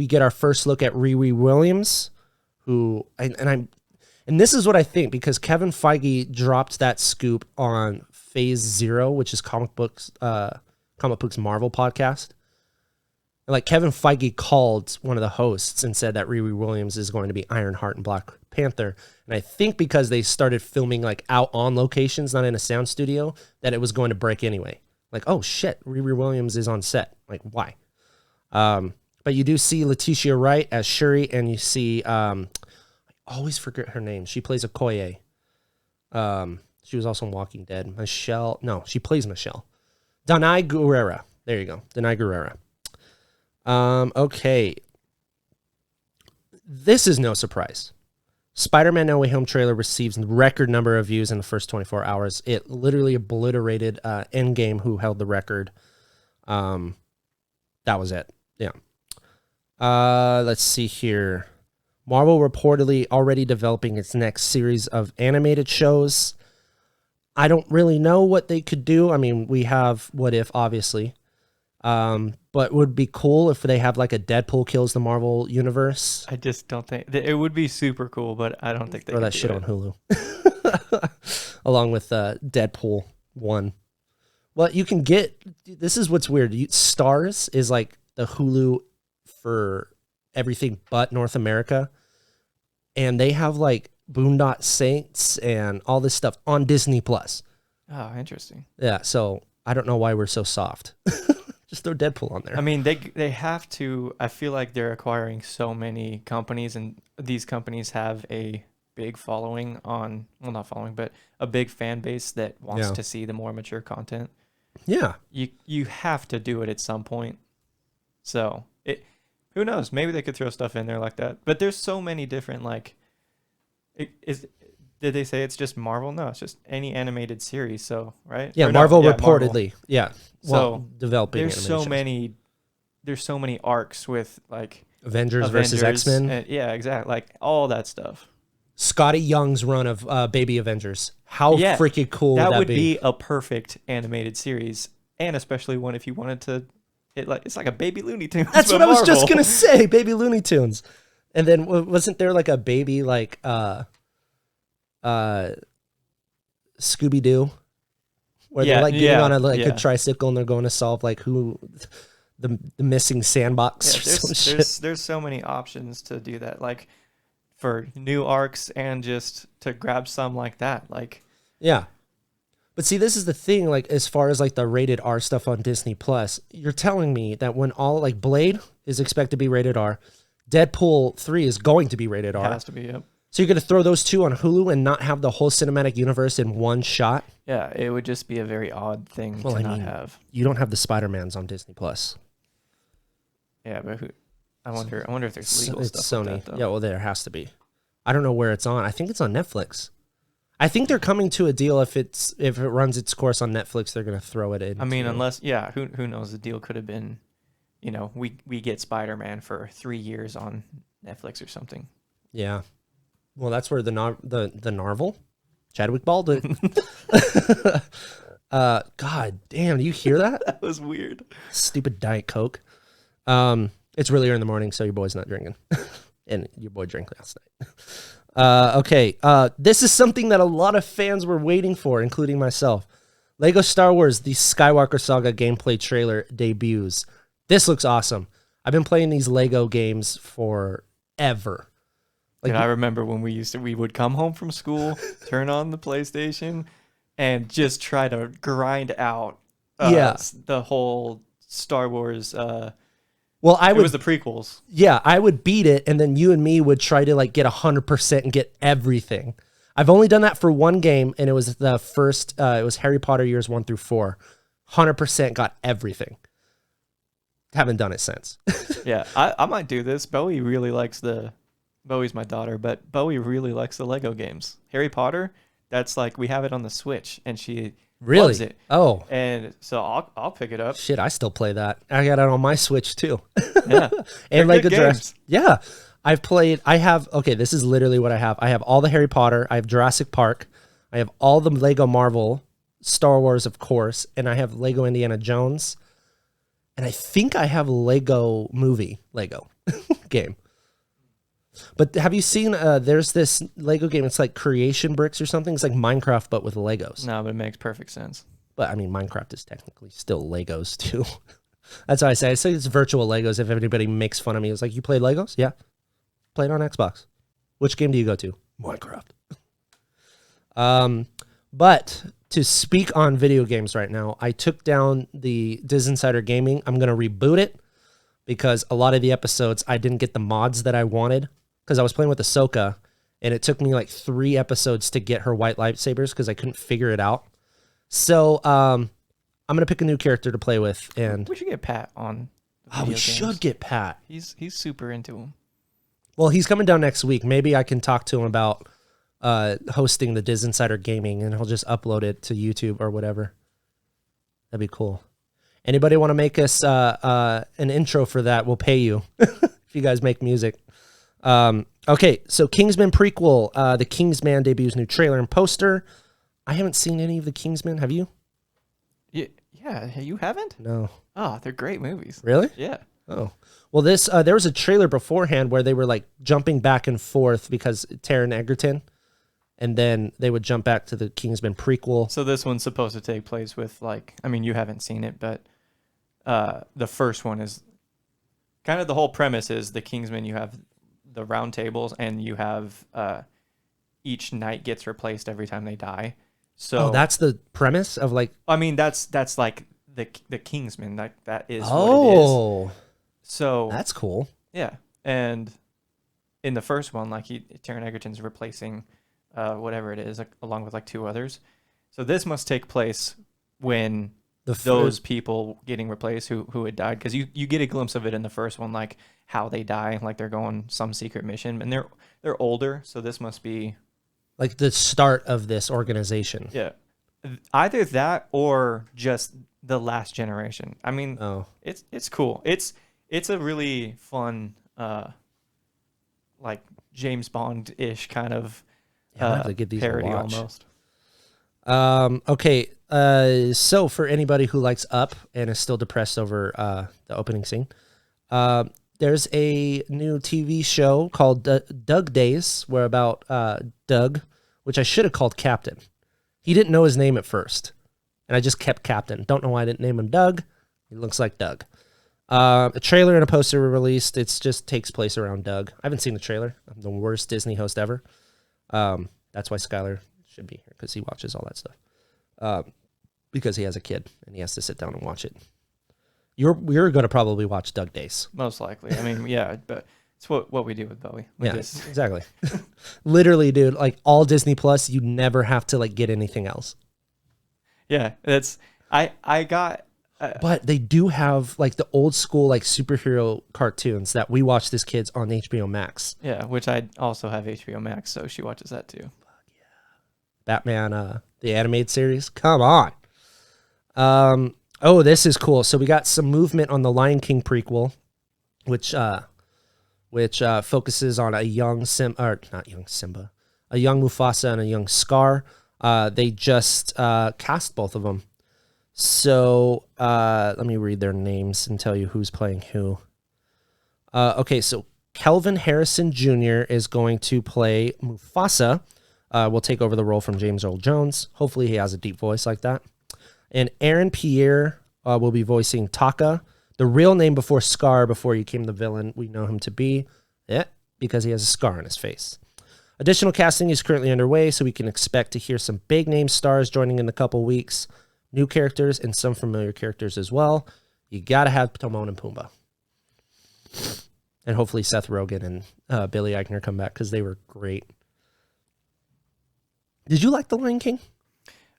S2: get our first look at Riri Williams, who and this is what I think, because Kevin Feige dropped that scoop on Phase Zero, which is Comic Books Marvel podcast. Like Kevin Feige called one of the hosts and said that Riri Williams is going to be Ironheart and Black Panther. And I think because they started filming like out on locations, not in a sound studio, that it was going to break anyway. Like, oh shit, Riri Williams is on set. Like, why? But you do see Letitia Wright as Shuri, and you see I always forget her name. She plays Okoye. She was also in Walking Dead. She plays Michelle. Danai Gurira. There you go. Danai Gurira. Okay. This is no surprise. Spider-Man No Way Home trailer receives record number of views in the first 24 hours. It literally obliterated Endgame, who held the record. That was it. Yeah. Let's see here. Marvel reportedly already developing its next series of animated shows. I don't really know what they could do. I mean, we have What If, obviously. But it would be cool if they have like a Deadpool kills the Marvel universe.
S3: I just don't think it would be super cool, but I don't think they
S2: throw
S3: could
S2: that
S3: do
S2: shit
S3: it.
S2: on Hulu, along with Deadpool 1. Well, you can get. This is what's weird. Stars is like the Hulu for everything but North America, and they have like Boondock Saints and all this stuff on Disney Plus.
S3: Oh, interesting.
S2: Yeah, so I don't know why we're so soft. Just throw Deadpool on there.
S3: I mean, they have to. I feel like they're acquiring so many companies, and these companies have a big following on, well, not following, but a big fan base that wants to see the more mature content.
S2: Yeah.
S3: You have to do it at some point. So who knows? Maybe they could throw stuff in there like that. But there's so many different did they say it's just Marvel? No, it's just any animated series. So right?
S2: Yeah,
S3: Or
S2: Marvel
S3: no,
S2: reportedly.
S3: Marvel.
S2: Yeah. Well, developing.
S3: There's so many. There's so many arcs with like
S2: Avengers versus X-Men.
S3: Yeah, exactly. Like all that stuff.
S2: Scotty Young's run of Baby Avengers. How freaking cool would that
S3: would
S2: be?
S3: be a perfect animated series, and especially one if you wanted to. It's like a Baby Looney Tunes.
S2: That's what
S3: Marvel.
S2: I was just gonna say, Baby Looney Tunes. And then wasn't there like a baby like Scooby Doo, where they're like getting on a tricycle and they're going to solve like who the missing sandbox.
S3: Yeah, there's so many options to do that, like for new arcs and just to grab some like that, like
S2: yeah. But see, this is the thing, like as far as like the rated R stuff on Disney Plus, you're telling me that when all like Blade is expected to be rated R, Deadpool 3 is going to be rated R.
S3: It has to be, yep.
S2: So you're going to throw those two on Hulu and not have the whole cinematic universe in one shot?
S3: Yeah, it would just be a very odd thing to not have.
S2: You don't have the Spider-Mans on Disney Plus.
S3: Yeah, but I wonder if there's legal
S2: It's
S3: stuff
S2: Sony.
S3: with that, though.
S2: Yeah, well, there has to be. I don't know where it's on. I think it's on Netflix. I think they're coming to a deal. If it runs its course on Netflix, they're gonna throw it in.
S3: I mean, unless who knows? The deal could have been, we get Spider-Man for 3 years on Netflix or something.
S2: Yeah. Well, that's where the Narvel, Chadwick Baldwin. God damn, do you hear that?
S3: That was weird.
S2: Stupid Diet Coke. It's really early in the morning, so your boy's not drinking. And your boy drank last night. Okay. This is something that a lot of fans were waiting for, including myself. Lego Star Wars, the Skywalker Saga gameplay trailer debuts. This looks awesome. I've been playing these Lego games forever.
S3: Like, I remember when we would come home from school, turn on the PlayStation, and just try to grind out the whole Star Wars.
S2: Well, it
S3: was the prequels.
S2: Yeah, I would beat it, and then you and me would try to like get 100% and get everything. I've only done that for one game, and it was the first. It was Harry Potter years 1 through 4. 100% got everything. Haven't done it since.
S3: Yeah, I might do this. Bowie's my daughter, but Bowie really likes the Lego games. Harry Potter, that's like we have it on the Switch, and she loves it.
S2: Oh,
S3: and so I'll pick it up.
S2: Shit, I still play that. I got it on my Switch too.
S3: Yeah,
S2: and Lego
S3: games.
S2: Yeah, okay, this is literally what I have. I have all the Harry Potter. I have Jurassic Park. I have all the Lego Marvel, Star Wars, of course, and I have Lego Indiana Jones. And I think I have Lego game. But have you seen, there's this Lego game, it's like Creation Bricks or something. It's like Minecraft, but with Legos.
S3: No, but it makes perfect sense.
S2: But I mean, Minecraft is technically still Legos too. That's what I say. I say it's virtual Legos. If anybody makes fun of me, it's like, you play Legos? Yeah. Play it on Xbox. Which game do you go to? Minecraft. But to speak on video games right now, I took down the DisInsider Gaming. I'm going to reboot it because a lot of the episodes, I didn't get the mods that I wanted because I was playing with Ahsoka, and it took me like 3 episodes to get her white lightsabers because I couldn't figure it out. So I'm going to pick a new character to play with. And
S3: we should get Pat on.
S2: We should get Pat.
S3: He's super into him.
S2: Well, he's coming down next week. Maybe I can talk to him about hosting the DisInsider Gaming, and he'll just upload it to YouTube or whatever. That'd be cool. Anybody want to make us an intro for that? We'll pay you if you guys make music. Okay, so Kingsman Prequel. The Kingsman debuts new trailer and poster. I haven't seen any of the Kingsman. Have you?
S3: Yeah, you haven't?
S2: No.
S3: Oh, they're great movies.
S2: Really?
S3: Yeah.
S2: Oh. Well, there was a trailer beforehand where they were like jumping back and forth because Taron Egerton, and then they would jump back to the Kingsman Prequel.
S3: So this one's supposed to take place with you haven't seen it, but the first one is kind of the whole premise is the Kingsman. You have the round tables, and you have each knight gets replaced every time they die. So
S2: that's the premise of like.
S3: I mean, that's like the Kingsman. That is what it is.
S2: Oh,
S3: so
S2: that's cool.
S3: Yeah, and in the first one, Taron Egerton's replacing whatever it is, along with 2 others. So this must take place when those people getting replaced who had died, because you get a glimpse of it in the first one, like how they die, like they're going some secret mission, and they're older, so this must be
S2: like the start of this organization.
S3: Yeah, either that or just the last generation. I mean, it's cool. It's a really fun, like James Bond-ish kind of parody almost.
S2: Okay. So for anybody who likes Up and is still depressed over the opening scene, there's a new TV show called Doug Days, where about Doug, which I should have called Captain. He didn't know his name at first, and I just kept Captain. Don't know why I didn't name him Doug. He looks like Doug. A trailer and a poster were released. It just takes place around Doug. I haven't seen the trailer. I'm the worst Disney host ever. That's why Skyler should be here, because he watches all that stuff. Because he has a kid and he has to sit down and watch it. You're going to probably watch Doug Days.
S3: Most likely. I mean, yeah, but it's what we do with Bowie.
S2: Exactly. Literally, dude, like all Disney Plus, you never have to like get anything else.
S3: Yeah, I got
S2: But they do have like the old school like superhero cartoons that we watched as kids on HBO Max.
S3: Yeah, which I also have HBO Max, so she watches that too.
S2: Batman, the animated series. Come on. This is cool. So we got some movement on the Lion King prequel, which focuses on a young a young Mufasa and a young Scar. They just cast both of them. So let me read their names and tell you who's playing who. Okay, so Kelvin Harrison Jr. is going to play Mufasa. Will take over the role from James Earl Jones. Hopefully he has a deep voice like that. And Aaron Pierre will be voicing Taka. The real name before Scar, before he became the villain we know him to be. Because he has a scar on his face. Additional casting is currently underway, so we can expect to hear some big name stars joining in a couple weeks. New characters and some familiar characters as well. You got to have Timon and Pumbaa. And hopefully Seth Rogen and Billy Eichner come back because they were great. Did you like The Lion King?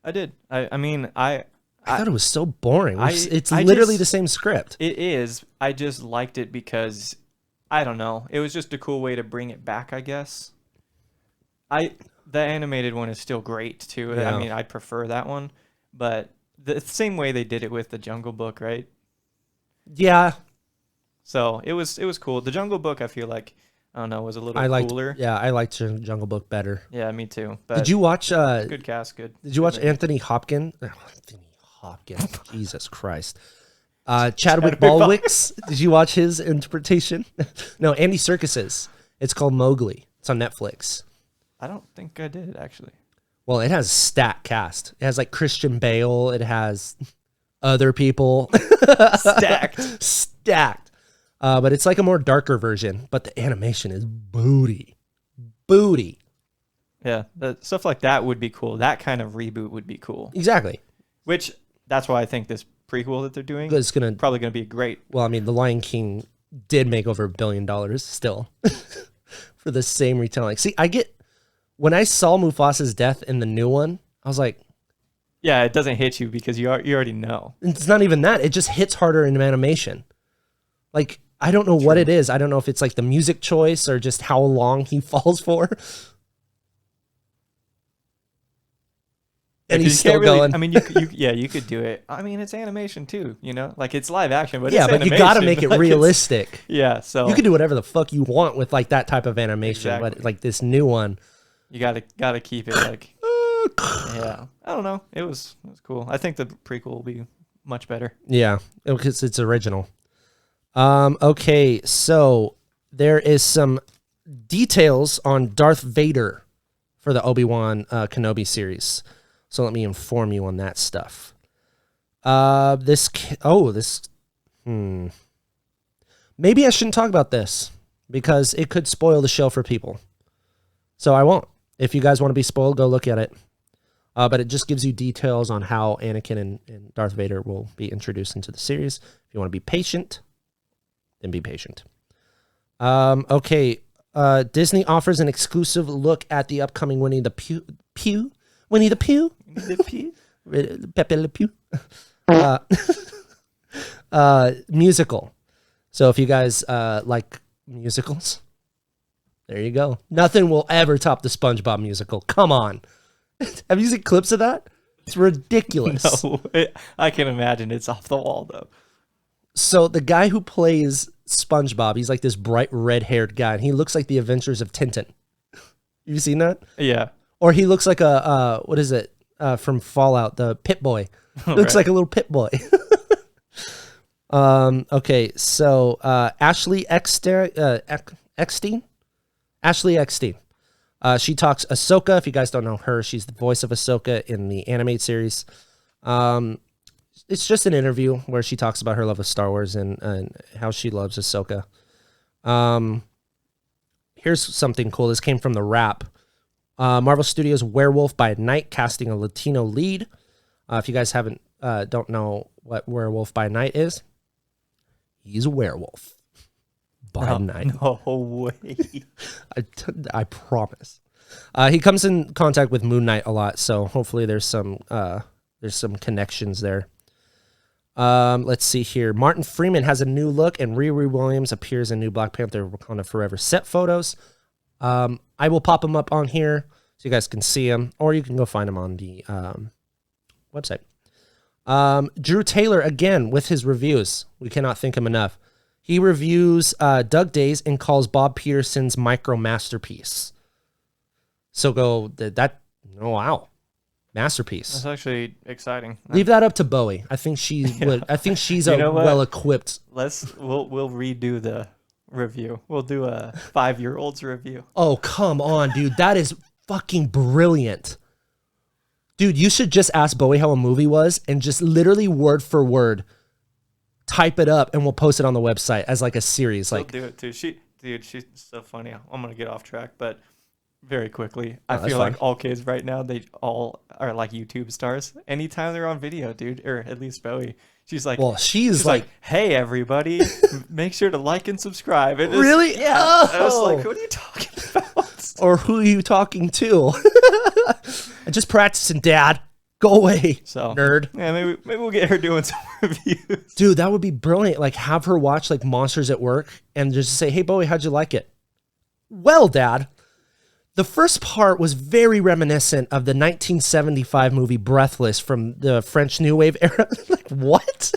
S3: I did. I mean, I
S2: thought it was so boring. It's
S3: I
S2: literally
S3: just-
S2: the same script.
S3: It is. I just liked it because, I don't know. It was just a cool way to bring it back, I guess. The animated one is still great, too.
S2: Yeah.
S3: I mean, I prefer that one. But the same way they did it with the Jungle Book, right?
S2: Yeah.
S3: So it was cool. The Jungle Book, I feel like, I don't know, was a little cooler.
S2: Yeah, I liked Jungle Book better.
S3: Yeah, me too. But
S2: Did you watch
S3: good cast, good.
S2: Did you watch
S3: good movie.
S2: Anthony Hopkins? Anthony Hopkins. Jesus Christ. Chadwick Baldwick's. Did you watch his interpretation? No, Andy Serkis's. It's called Mowgli. It's on Netflix.
S3: I don't think I did, actually.
S2: Well, it has stacked cast. It has like Christian Bale. It has other people. Stacked. But it's like a more darker version. But the animation is booty.
S3: Yeah, stuff like that would be cool. That kind of reboot would be cool.
S2: Exactly.
S3: Which, that's why I think this prequel that they're doing
S2: It's gonna.
S3: probably going to be great.
S2: Well, I mean, The Lion King did make over $1 billion still for the same retelling. See, when I saw Mufasa's death in the new one, I was like,
S3: Yeah, it doesn't hit you because you already know.
S2: it's not even that. It just hits harder in animation. Like, I don't know what it is. I don't know if it's like the music choice or just how long he falls for. And
S3: Because
S2: he's
S3: you can't
S2: still
S3: really-
S2: going.
S3: I mean, you could do it. I mean, it's animation too, like it's live action, but
S2: yeah,
S3: it's
S2: but you
S3: animation.
S2: got to make it
S3: Like,
S2: realistic.
S3: Yeah, so
S2: You can do whatever the fuck you want with like that type of animation, but
S3: Exactly.
S2: like this new one.
S3: you gotta keep it like. Yeah, I don't know. It was cool. I think the prequel will be much better.
S2: Yeah, because it's original. Okay, so there is some details on Darth Vader for the Obi-Wan Kenobi series. So let me inform you on that stuff. Maybe I shouldn't talk about this because it could spoil the show for people. So I won't. If you guys want to be spoiled, go look at it. But it just gives you details on how Anakin and Darth Vader will be introduced into the series. If you want to be patient, then be patient. Okay. Disney offers an exclusive look at the upcoming Winnie the Pooh. Pepe Le Pew. Musical. So if you guys like musicals, there you go. Nothing will ever top the SpongeBob musical. Come on. Have you seen clips of that? It's ridiculous.
S3: No, I can imagine it's off the wall though.
S2: So the guy who plays SpongeBob, he's like this bright red-haired guy, and he looks like the Adventures of Tintin. You seen that?
S3: Yeah.
S2: Or he looks like a what is it from Fallout? The Pit Boy. Looks like a little Pit Boy. Okay, so Ashley Eckstein. Ashley Eckstein. She talks Ahsoka. If you guys don't know her, she's the voice of Ahsoka in the animated series. It's just an interview where she talks about her love of Star Wars and how she loves Ahsoka. Here's something cool. This came from The Wrap. Marvel Studios' Werewolf by Night casting a Latino lead. If you guys don't know what Werewolf by Night is, he's a werewolf by night.
S3: No way.
S2: I promise. He comes in contact with Moon Knight a lot, so hopefully there's some connections there. Let's see here. Martin Freeman has a new look, and Riri Williams appears in new Black Panther Wakanda Forever set photos. I will pop them up on here so you guys can see them, or you can go find them on the website. Drew Taylor, again, with his reviews. We cannot thank him enough. He reviews Doug Days and calls Bob Peterson's Micro masterpiece. So oh, wow. Masterpiece.
S3: That's actually exciting.
S2: Leave that up to Bowie. I think she's well equipped.
S3: We'll redo the review. We'll do a 5-year-old's review.
S2: Oh, come on, dude. That is fucking brilliant. Dude, you should just ask Bowie how a movie was and just literally word for word type it up, and we'll post it on the website as like a series.
S3: She'll
S2: Like,
S3: do it too. She's so funny. I'm gonna get off track, but very quickly, I
S2: that's
S3: feel
S2: fine.
S3: like all kids right now, they all are like YouTube stars. Anytime they're on video, dude, or at least Bowie, she's like,
S2: well, she's like,
S3: hey everybody, make sure to like and subscribe. And
S2: really?
S3: Yeah.
S2: Oh.
S3: I was like, what are you talking about?
S2: Or who are you talking to? I'm just practicing, Dad. Go away,
S3: So
S2: nerd.
S3: yeah, maybe we'll get her doing some reviews.
S2: Dude, that would be brilliant. Like, have her watch like Monsters at Work and just say, hey, Bowie, how'd you like it? Well, Dad, the first part was very reminiscent of the 1975 movie Breathless from the French New Wave era. Like, what?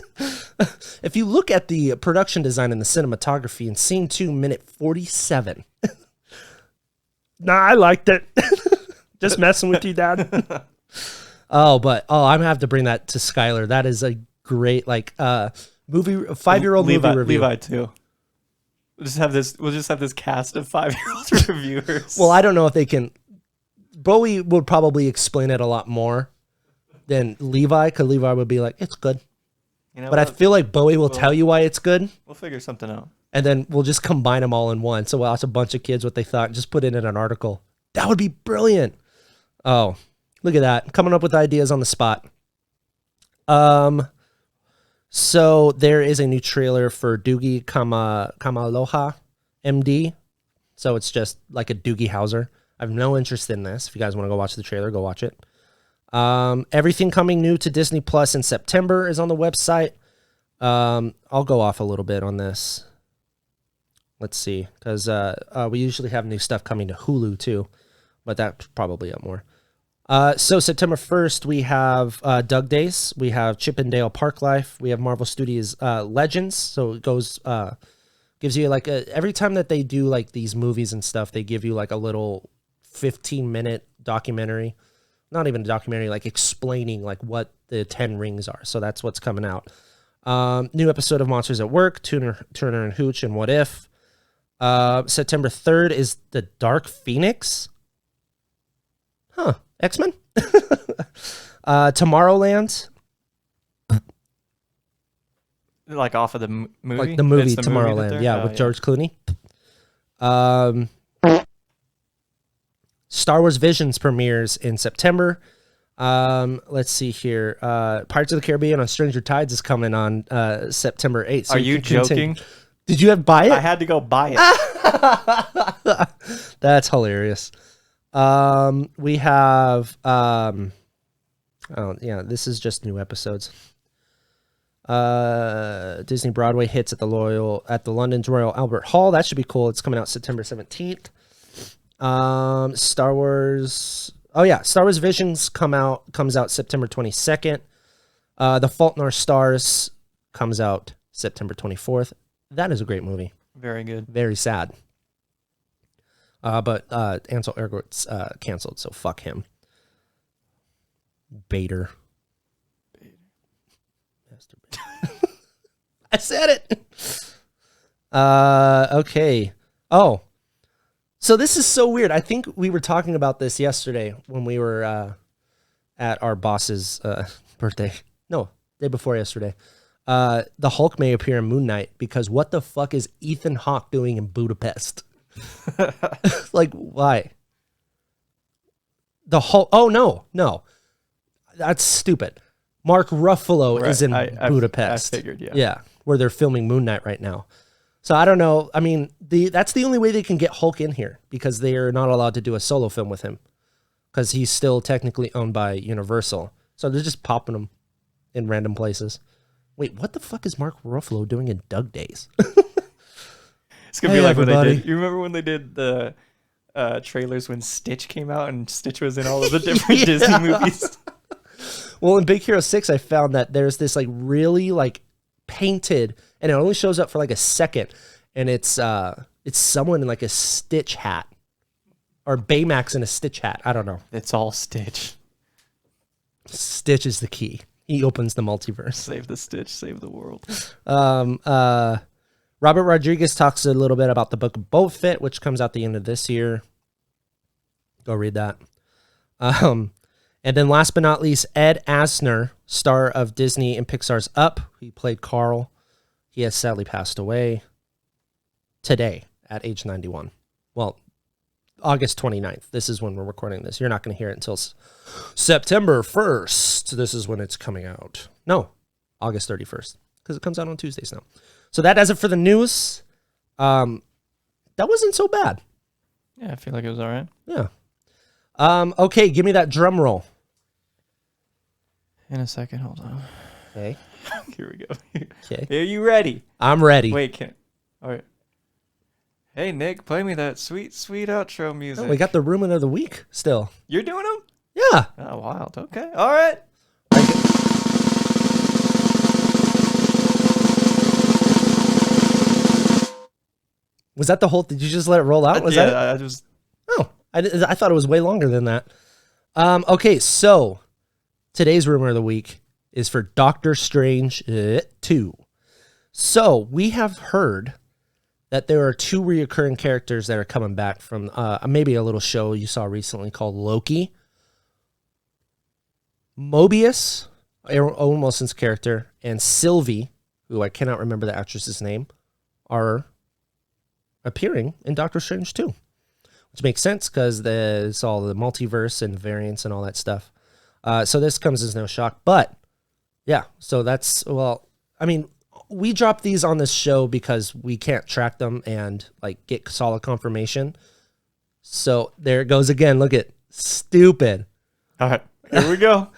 S2: If you look at the production design and the cinematography in scene 2, minute 47. Nah, I liked it. Just messing with you, Dad. I'm gonna have to bring that to Skyler. That is a great movie, 5-year-old movie review.
S3: Levi too. We'll just have this cast of 5-year-old reviewers.
S2: Well, I don't know if they can. Bowie would probably explain it a lot more than Levi, because Levi would be like, "It's good," but I feel like Bowie will tell you why it's good.
S3: We'll figure something out.
S2: And then we'll just combine them all in one. So we'll ask a bunch of kids what they thought and just put it in an article. That would be brilliant. Oh, look at that. Coming up with ideas on the spot. So there is a new trailer for Doogie Kamaloha MD. So it's just like a Doogie Howser. I have no interest in this. If you guys want to go watch the trailer, go watch it. Everything coming new to Disney Plus in September is on the website. I'll go off a little bit on this. Let's see, because we usually have new stuff coming to Hulu too, but that's probably up more. So September 1st, we have Doug Days, we have Chip 'n Dale Park Life, we have Marvel Studios Legends. So it goes, gives you like every time that they do like these movies and stuff, they give you like a little 15-minute documentary, not even a documentary, like explaining like what the 10 rings are. So that's what's coming out. New episode of Monsters at Work, Turner and Hooch, and What If. September 3rd is The Dark Phoenix. Huh. X-Men? Tomorrowland.
S3: Like off of the movie?
S2: Like the movie
S3: It's the
S2: Tomorrowland,
S3: movie
S2: yeah, with George Clooney. Star Wars Visions premieres in September. Let's see here. Pirates of the Caribbean on Stranger Tides is coming on September 8th. So
S3: Are you joking?
S2: Did you have buy it?
S3: I had to go buy it.
S2: That's hilarious. We have oh yeah, this is just new episodes. Disney Broadway hits at the London's Royal Albert Hall. That should be cool. It's coming out September 17th. Star Wars Visions comes out September 22nd. The Fault in Our Stars comes out September 24th. That is a great movie.
S3: Very good.
S2: Very sad. But Ansel Elgort's canceled, so fuck him. Bader. Master Bader. I said it. Okay. Oh. So this is so weird. I think we were talking about this yesterday when we were at our boss's birthday. No, day before yesterday. The Hulk may appear in Moon Knight because what the fuck is Ethan Hawke doing in Budapest? Like, why? The Hulk. Oh, no. That's stupid. Mark Ruffalo is in Budapest.
S3: I figured, yeah.
S2: Yeah, where they're filming Moon Knight right now. So I don't know. I mean, that's the only way they can get Hulk in here because they are not allowed to do a solo film with him because he's still technically owned by Universal. So they're just popping him in random places. Wait, what the fuck is Mark Ruffalo doing in Doug Days?
S3: It's gonna be
S2: Hey,
S3: like when they
S2: everybody.
S3: did. You remember when they did the trailers when Stitch came out and Stitch was in all of the different
S2: Yeah.
S3: Disney movies?
S2: Well, in Big Hero 6, I found that there's this like really like painted, and it only shows up for like a second, and it's someone in like a Stitch hat, or Baymax in a Stitch hat. I don't know.
S3: It's all Stitch.
S2: Stitch is the key. He opens the multiverse.
S3: Save the Stitch, save the world.
S2: Robert Rodriguez talks a little bit about the book of Boba Fett, which comes out the end of this year. Go read that. And then last but not least, Ed Asner, star of Disney and Pixar's Up. He played Carl. He has sadly passed away today at age 91. Well, August 29th. This is when we're recording this. You're not going to hear it until September 1st. This is when it's coming out. No, August 31st, because it comes out on Tuesdays now. So that does it for the news. That wasn't so bad.
S3: Yeah, I feel like it was all right.
S2: Yeah. Okay, give me that drum roll.
S3: In a second, hold on.
S2: Okay.
S3: Here we go.
S2: Okay.
S3: Are you ready?
S2: I'm ready.
S3: Wait, all right. Hey, Nick, play me that sweet, sweet outro music.
S2: Oh, we got the Rumen of the Week still.
S3: You're doing them?
S2: Yeah.
S3: Oh, wild. Okay. All right.
S2: Was that the whole? Did you just let it roll out? Was that it?
S3: I just.
S2: Oh, I thought it was way longer than that. Okay, so today's rumor of the week is for Doctor Strange 2. So we have heard that there are 2 reoccurring characters that are coming back from maybe a little show you saw recently called Loki. Mobius, Owen Wilson's character, and Sylvie, who I cannot remember the actress's name, are appearing in Doctor Strange 2. Which makes sense because it's all the multiverse and variants and all that stuff. So this comes as no shock. But, yeah, so that's, well, I mean, we drop these on this show because we can't track them and, like, get solid confirmation. So there it goes again. Look at stupid.
S3: All right. Here we go.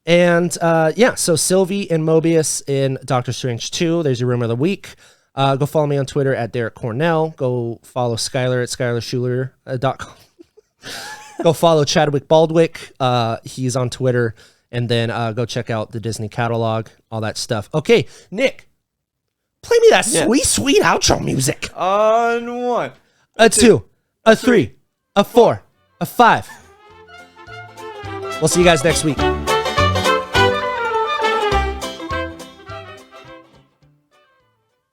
S2: And, yeah, so Sylvie and Mobius in Doctor Strange 2. There's your rumor of the week. Go follow me on Twitter at Derek Cornell. Go follow Skyler at SkylerShuler.com. Go follow Chadwick Baldwick. He's on Twitter. And then go check out the Disney catalog, all that stuff. Okay, Nick, play me that sweet, sweet outro music.
S3: On 1,
S2: A 2, a 3, a 4, a 5. We'll see you guys next week.